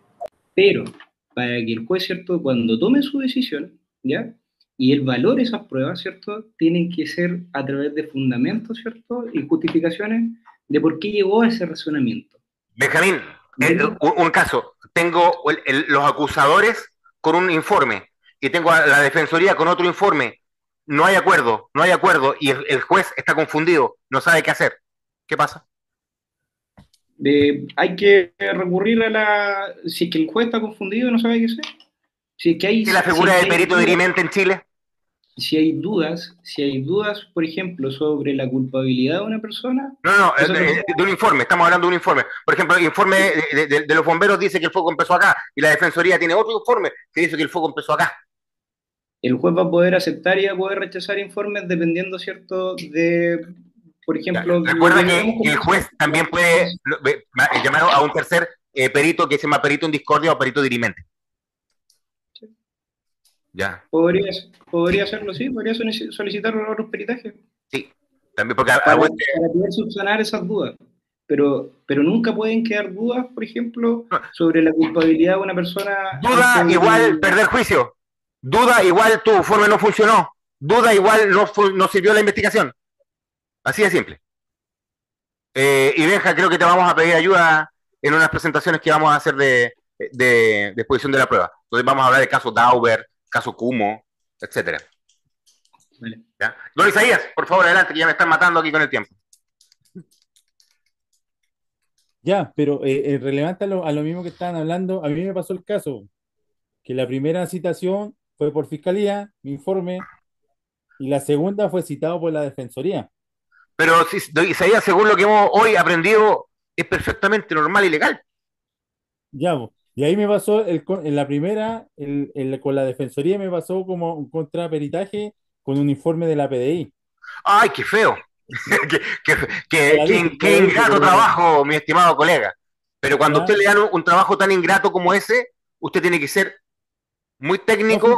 Pero para que el juez, ¿cierto?, cuando tome su decisión, ¿ya? Y él valore esas pruebas, ¿cierto?, tienen que ser a través de fundamentos, ¿cierto?, y justificaciones de por qué llegó a ese razonamiento. Benjamín, un caso. Tengo los acusadores con un informe y tengo a la defensoría con otro informe. No hay acuerdo, no hay acuerdo y el juez está confundido, no sabe qué hacer. ¿Qué pasa? Hay que recurrir a la... Si es que el juez está confundido y no sabe qué hacer. Si es que hay, ¿Y la figura del perito dirimente en Chile? Si hay dudas, por ejemplo, sobre la culpabilidad de una persona... No, de un informe, estamos hablando de un informe. Por ejemplo, el informe de los bomberos dice que el fuego empezó acá y la defensoría tiene otro informe que dice que el fuego empezó acá. El juez va a poder aceptar y va a poder rechazar informes dependiendo, ¿cierto?, de, por ejemplo... Recuerda que el juez también puede llamar a un tercer perito que se llama perito en discordia o perito dirimente. Sí. Ya. Podría hacerlo, sí, podría solicitar otros peritajes. Sí, también porque para poder subsanar esas dudas. Pero nunca pueden quedar dudas, por ejemplo, sobre la culpabilidad de una persona. Duda igual perder juicio. Duda igual tu informe no funcionó. Duda igual no sirvió la investigación. Así de simple. Y Benja, creo que te vamos a pedir ayuda en unas presentaciones que vamos a hacer de exposición de la prueba. Entonces vamos a hablar del caso Dauber, caso Kumo, etcétera. Vale. ¿Ya? Don Isaías, por favor, adelante, que ya me están matando aquí con el tiempo. Ya, pero relevante a lo mismo que estaban hablando, a mí me pasó el caso, que la primera citación fue por fiscalía, mi informe, y la segunda fue citado por la defensoría. Pero Isaías, según lo que hemos hoy aprendido, es perfectamente normal y legal. Ya, y ahí me pasó, en la primera, con la defensoría me pasó como un contraperitaje con un informe de la PDI. ¡Ay, qué feo! qué ingrato trabajo, mi estimado colega. Pero cuando usted le dan un trabajo tan ingrato como ese, usted tiene que ser muy técnico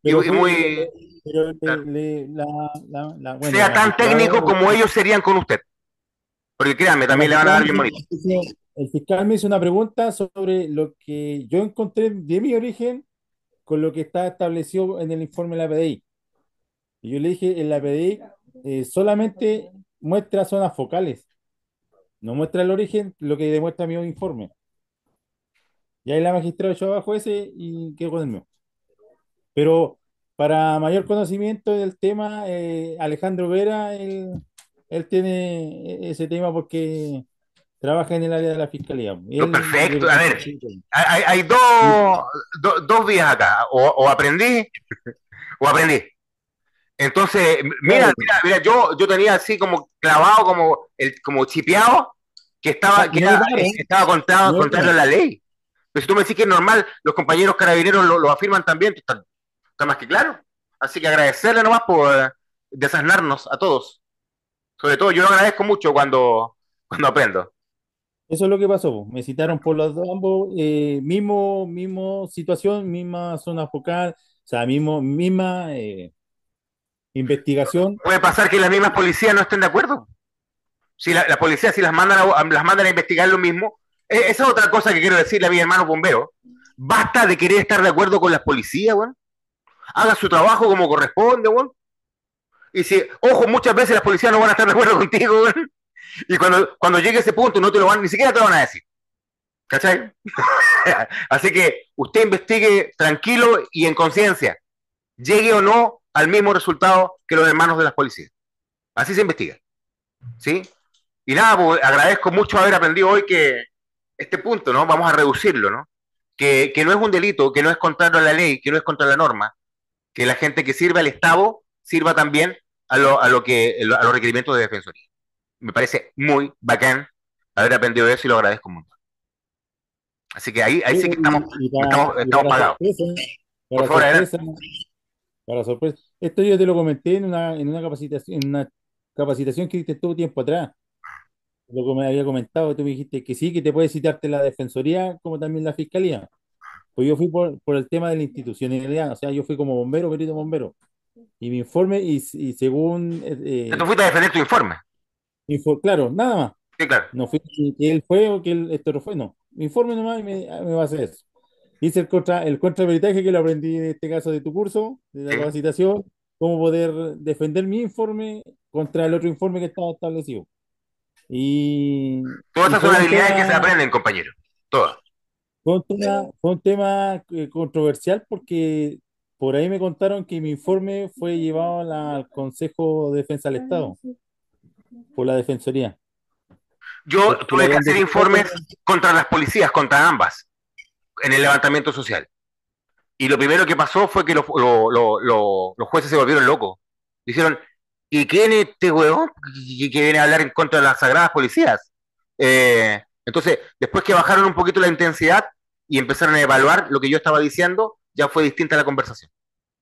y muy... sea tan técnico como ellos serían con usted. Porque créanme, también le van a dar bien bonito. El fiscal me hizo una pregunta sobre lo que yo encontré de mi origen con lo que está establecido en el informe de la PDI. Y yo le dije, en la PDI solamente muestra zonas focales, no muestra el origen, lo que demuestra mi informe. Y ahí la magistrada echó abajo ese y quedó con el mío. Pero para mayor conocimiento del tema, Alejandro Vera, él tiene ese tema porque trabaja en el área de la fiscalía. Perfecto, a ver, hay dos vías acá, o aprendí o aprendí. Entonces, mira, yo tenía así como clavado, como chipeado, que estaba contrario a la ley. Pero si tú me decís que es normal, los compañeros carabineros lo afirman también, está más que claro. Así que agradecerle nomás por desasnarnos a todos. Sobre todo, yo lo agradezco mucho cuando aprendo. Eso es lo que pasó. Me citaron por los dos, ambos, mismo situación, misma zona focal, o sea, misma investigación. Puede pasar que las mismas policías no estén de acuerdo. Si la policía, si las mandan a investigar lo mismo, esa es otra cosa que quiero decirle a mis hermanos bomberos. Basta de querer estar de acuerdo con las policías, weón. Haga su trabajo como corresponde, weón. Y si, ojo, muchas veces las policías no van a estar de acuerdo contigo, weón. Y cuando llegue ese punto no te lo van, ni siquiera te lo van a decir. ¿Cachai? Así que usted investigue tranquilo y en conciencia. Llegue o no al mismo resultado que los hermanos de las policías. Así se investiga. ¿Sí? Y nada, pues agradezco mucho haber aprendido hoy que este punto, ¿no? Vamos a reducirlo, ¿no? Que no es un delito, que no es contrario a la ley, que no es contra la norma, que la gente que sirve al Estado sirva también a los requerimientos de defensoría. Me parece muy bacán haber aprendido eso y lo agradezco mucho. Así que ahí sí que estamos pagados. Por favor, para sorpresa. Esto yo te lo comenté en una capacitación que diste todo tiempo atrás. lo que me había comentado, tú me dijiste que sí, que te puede citarte la Defensoría como también la Fiscalía. Pues yo fui por el tema de la institucionalidad, o sea, yo fui como bombero, perito bombero. Y mi informe, y según, Tú fuiste a defender tu informe. claro, nada más. Sí, claro. No fue que él fue o que esto no fue, no. Mi informe nomás y me va a hacer eso. Hice el contraperitaje que lo aprendí en este caso de tu curso, de la Sí. capacitación, cómo poder defender mi informe contra el otro informe que estaba establecido. Todas Y esas fue son un habilidades que se tema, aprenden, compañero. Todas. fue un tema controversial porque por ahí me contaron que mi informe fue llevado al Consejo de Defensa del Estado por la Defensoría. Yo Que lo tuve que habían hacer detectado. informes contra las policías, contra ambas, en el levantamiento social. Y lo primero que pasó fue que los jueces se volvieron locos. Dijeron, ¿y quién es este huevón que viene a hablar en contra de las sagradas policías? Entonces, después que bajaron un poquito la intensidad y empezaron a evaluar lo que yo estaba diciendo, ya fue distinta la conversación.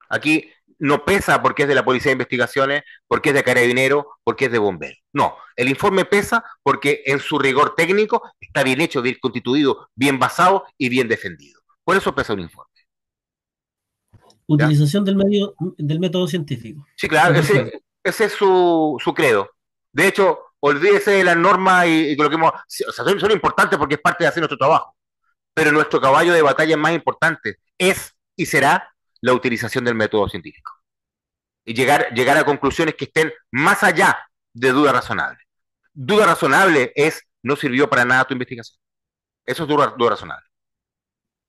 Aquí no pesa porque es de la Policía de Investigaciones, porque es de Carabinero, porque es de Bombero. No, el informe pesa porque en su rigor técnico está bien hecho, bien constituido, bien basado y bien defendido. Por eso pesa un informe. Utilización del método científico. Sí, claro, ese es su credo. De hecho, olvídese de las normas y lo que hemos... O sea, son importantes porque es parte de hacer nuestro trabajo. Pero nuestro caballo de batalla más importante es y será la utilización del método científico. Y llegar a conclusiones que estén más allá de duda razonable. Duda razonable es no sirvió para nada tu investigación. Eso es duda razonable.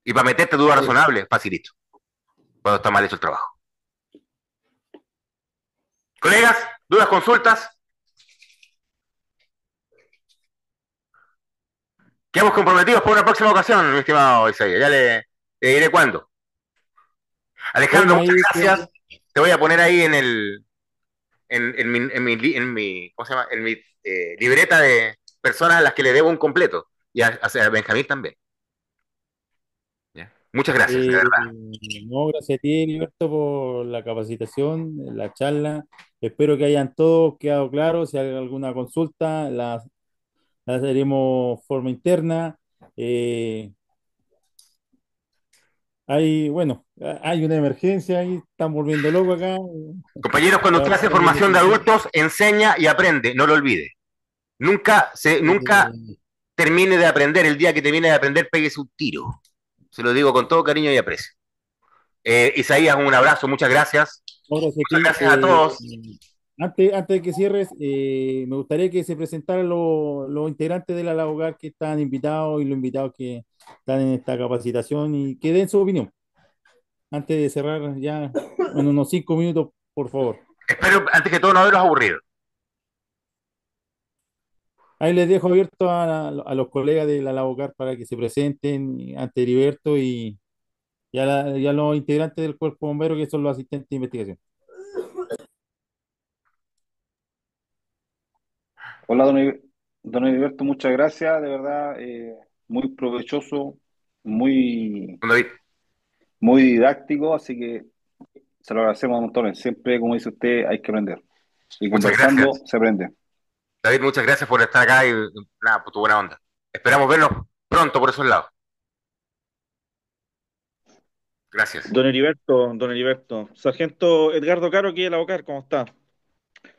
Y para meterte duda razonable, facilito. Cuando está mal hecho el trabajo. Colegas, dudas, consultas. Quedamos comprometidos por una próxima ocasión, mi estimado Isaías. Ya le diré cuándo. Alejandro, Bueno, muchas ahí gracias. Te voy a poner ahí ¿cómo se llama? En mi libreta de personas a las que le debo un completo. Y a Benjamín también. ¿Ya? Muchas gracias, de verdad. no, gracias a ti, Heriberto, por la capacitación, la charla. Espero que hayan todos quedado claros. Si hay alguna consulta, la haremos forma interna. Bueno, hay una emergencia ahí, están volviendo locos acá. Compañeros, cuando usted hace formación de adultos, enseña y aprende, no lo olvide. Nunca termine de aprender. El día que termine de aprender, péguese un tiro. Se lo digo con todo cariño y aprecio. Isaías, un abrazo, muchas gracias. Muchas gracias a todos. Antes de que cierres, me gustaría que se presentaran los integrantes de la Hogar que están invitados y los invitados que están en esta capacitación y que den su opinión. Antes de cerrar ya en unos 5 minutos, por favor. Espero, antes que todo, no haberlos aburrido. Ahí les dejo abierto a los colegas de la Hogar para que se presenten ante Heriberto y a los integrantes del cuerpo bombero que son los asistentes de investigación. Hola, don Heriberto, muchas gracias, de verdad, muy provechoso, muy didáctico, así que se lo agradecemos a montones. Siempre, como dice usted, hay que aprender. Y Muchas conversando gracias. se aprende. David, muchas gracias por estar acá y nada, por tu buena onda. Esperamos vernos pronto por esos lados. Gracias. Don Heriberto, Sargento Edgardo Caro, aquí de la OCAR, ¿cómo está?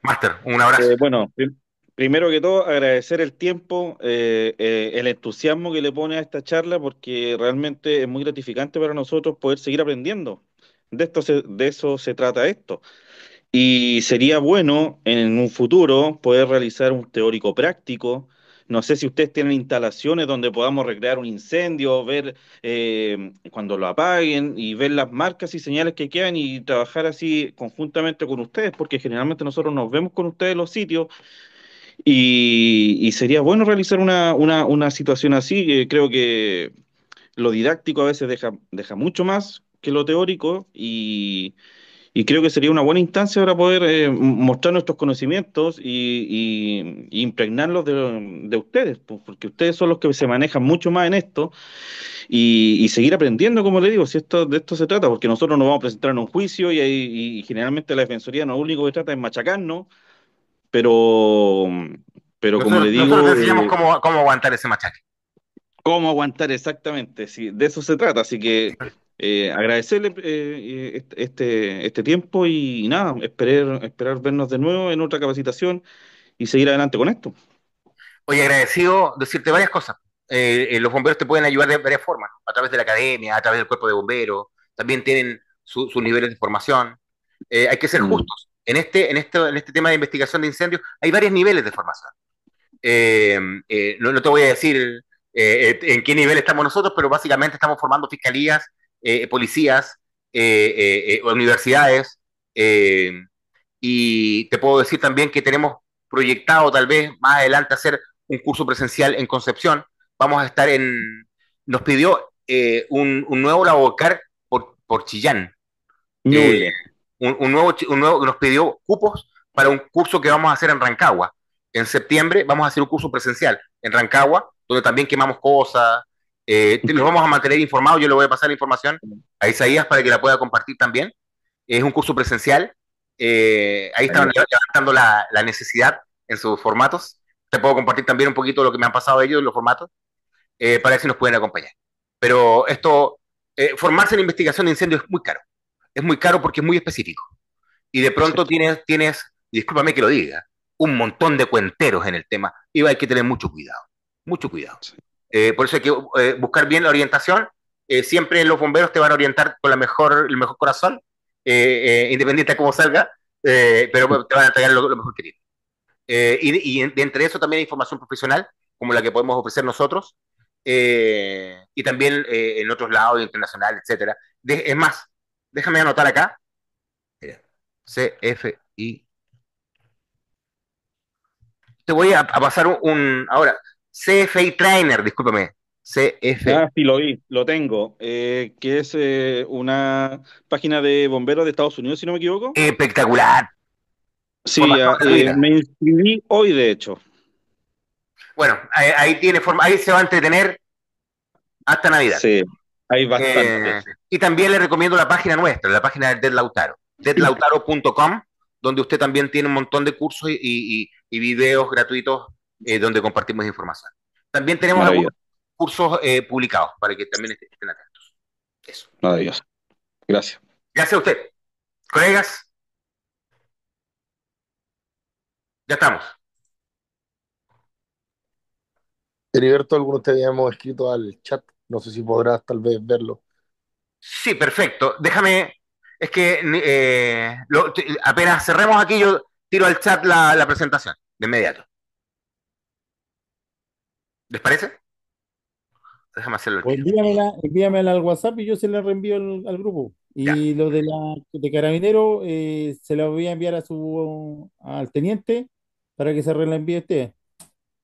Máster, un abrazo. Bueno, primero que todo, agradecer el tiempo, el entusiasmo que le pone a esta charla, porque realmente es muy gratificante para nosotros poder seguir aprendiendo. De eso se trata esto. Y sería bueno en un futuro poder realizar un teórico práctico. No sé si ustedes tienen instalaciones donde podamos recrear un incendio, ver cuando lo apaguen y ver las marcas y señales que quedan y trabajar así conjuntamente con ustedes, porque generalmente nosotros nos vemos con ustedes en los sitios y sería bueno realizar una situación así. Creo que lo didáctico a veces deja mucho más que lo teórico y creo que sería una buena instancia para poder mostrar nuestros conocimientos y impregnarlos de ustedes, pues, porque ustedes son los que se manejan mucho más en esto y seguir aprendiendo, como le digo, si de esto se trata, porque nosotros nos vamos a presentar en un juicio y generalmente la Defensoría no lo único que trata es machacarnos, pero Pero como le Nosotros te digo, enseñamos cómo aguantar ese machaque. cómo aguantar exactamente, sí, de eso se trata. Así que agradecerle este tiempo y nada, esperar vernos de nuevo en otra capacitación y seguir adelante con esto. Oye, agradecido decirte varias cosas. Los bomberos te pueden ayudar de varias formas, ¿no? A través de la academia, a través del cuerpo de bomberos, también tienen sus niveles de formación. Hay que ser justos. En este tema de investigación de incendios hay varios niveles de formación. No te voy a decir en qué nivel estamos nosotros, pero básicamente estamos formando fiscalías, policías, universidades, y te puedo decir también que tenemos proyectado tal vez más adelante hacer un curso presencial en Concepción. Vamos a estar nos pidió un nuevo Labocar por Chillán. Ñuble. Nos pidió cupos para un curso que vamos a hacer en Rancagua. En septiembre vamos a hacer un curso presencial en Rancagua, donde también quemamos cosas. Nos vamos a mantener informados. Yo le voy a pasar la información a Isaías para que la pueda compartir también. Es un curso presencial. Ahí estaban levantando la necesidad en sus formatos. Te puedo compartir también un poquito lo que me han pasado ellos en los formatos, para ver si nos pueden acompañar. Pero formarse en investigación de incendios es muy caro. Es muy caro porque es muy específico. Y de pronto tienes, discúlpame que lo diga, un montón de cuenteros en el tema y hay que tener mucho cuidado, mucho cuidado. Por eso hay que buscar bien la orientación. Siempre los bomberos te van a orientar con el mejor corazón, independiente de cómo salga, pero te van a entregar lo mejor que tienen. Y entre eso también hay información profesional, como la que podemos ofrecer nosotros, y también en otros lados, internacional, etcétera. Es más, déjame anotar acá. CFI. Te voy a pasar ahora. CFI Trainer, discúlpame. CFI. Ah, sí, lo vi, lo tengo. Que es una página de bomberos de Estados Unidos, si no me equivoco. Espectacular. Sí, me inscribí hoy, de hecho. Bueno, ahí tiene forma, ahí se va a entretener hasta Navidad. Sí, hay bastante. Y también le recomiendo la página nuestra, la página de Dead Lautaro, deadlautaro.com, donde usted también tiene un montón de cursos y videos gratuitos donde compartimos información. También tenemos algunos cursos publicados para que también estén atentos. Eso. Maravilloso. Gracias. Gracias a usted. Colegas, ya estamos. Heriberto, algunos te habíamos escrito al chat. No sé si podrás tal vez verlo. Sí, perfecto. Déjame, es que apenas cerremos aquí, yo tiro al chat la presentación de inmediato. ¿Les parece? Déjame hacerlo. Pues envíamela al WhatsApp y yo se la reenvío al grupo. Y lo de Carabinero se lo voy a enviar al teniente para que se la envíe a usted.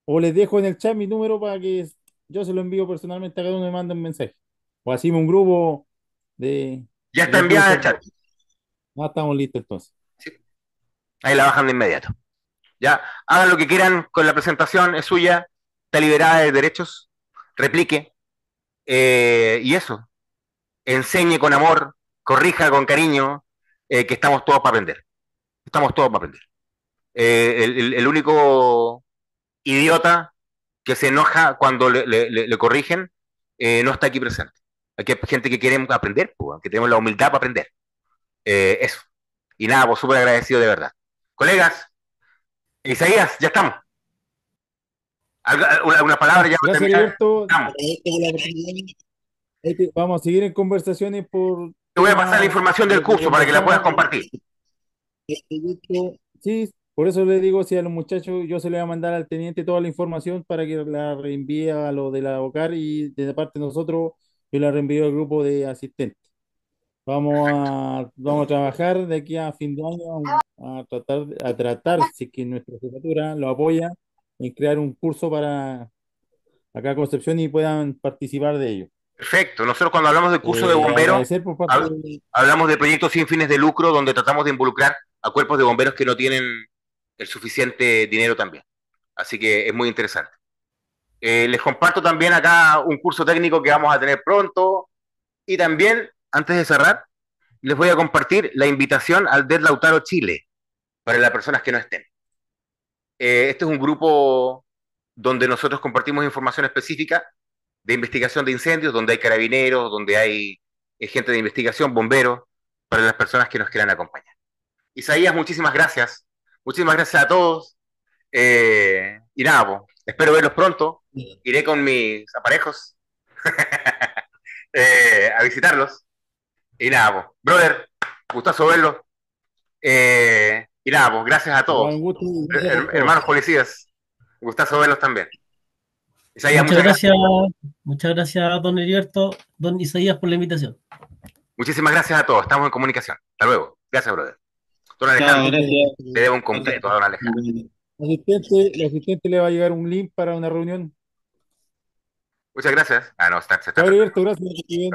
O les dejo en el chat mi número para que yo se lo envío personalmente a cada uno, me manda un mensaje. O hacemos un grupo de... Ya está enviada en el chat. Ah, estamos listos entonces. Sí. Ahí la bajan de inmediato. Ya, hagan lo que quieran con la presentación, es suya, está liberada de derechos, replique, y eso, enseñe con amor, corrija con cariño, que estamos todos para aprender. Estamos todos para aprender. El único idiota que se enoja cuando le corrigen no está aquí presente. Aquí hay gente que quiere aprender, que tenemos la humildad para aprender. Eso. Y nada, pues súper agradecido de verdad. Colegas, Isaías, ya estamos. ¿Alguna palabra ya? Gracias, Alberto. Vamos a seguir en conversaciones por... Te voy a pasar la información del curso para que la puedas compartir. Sí, por eso le digo, si a los muchachos yo se le voy a mandar al teniente toda la información para que la reenvíe a lo de la OCAR y de parte de nosotros yo la reenvío al grupo de asistentes. Vamos a trabajar de aquí a fin de año a tratar, si que nuestra jefatura lo apoya, en crear un curso para acá a Concepción y puedan participar de ello. Perfecto. Nosotros cuando hablamos de curso de bomberos, hablamos de proyectos sin fines de lucro donde tratamos de involucrar a cuerpos de bomberos que no tienen el suficiente dinero también. Así que es muy interesante. Les comparto también acá un curso técnico que vamos a tener pronto. Y también, antes de cerrar, les voy a compartir la invitación al Dead Lautaro Chile para las personas que no estén. Este es un grupo donde nosotros compartimos información específica de investigación de incendios, donde hay carabineros, donde hay gente de investigación, bomberos, para las personas que nos quieran acompañar. Isaías, muchísimas gracias. Muchísimas gracias a todos. Y nada, po, espero verlos pronto. Iré con mis aparejos a visitarlos. Y nada, po, brother, gustazo verlos. Y nada, pues gracias a Igual todos. un gusto y gracias por todo. Hermanos policías, gustazo verlos también. Isaías, muchas Muchas gracias, don Heriberto, don Isaías, por la invitación. muchísimas gracias a todos. Estamos en comunicación. Hasta luego. Gracias, brother. Don Chao, Alejandro, gracias. le debo un completo a don Alejandro. El asistente le va a llegar un link para una reunión. Muchas gracias. Ah, no, se está Chao, Heriberto, gracias. Que esté bien.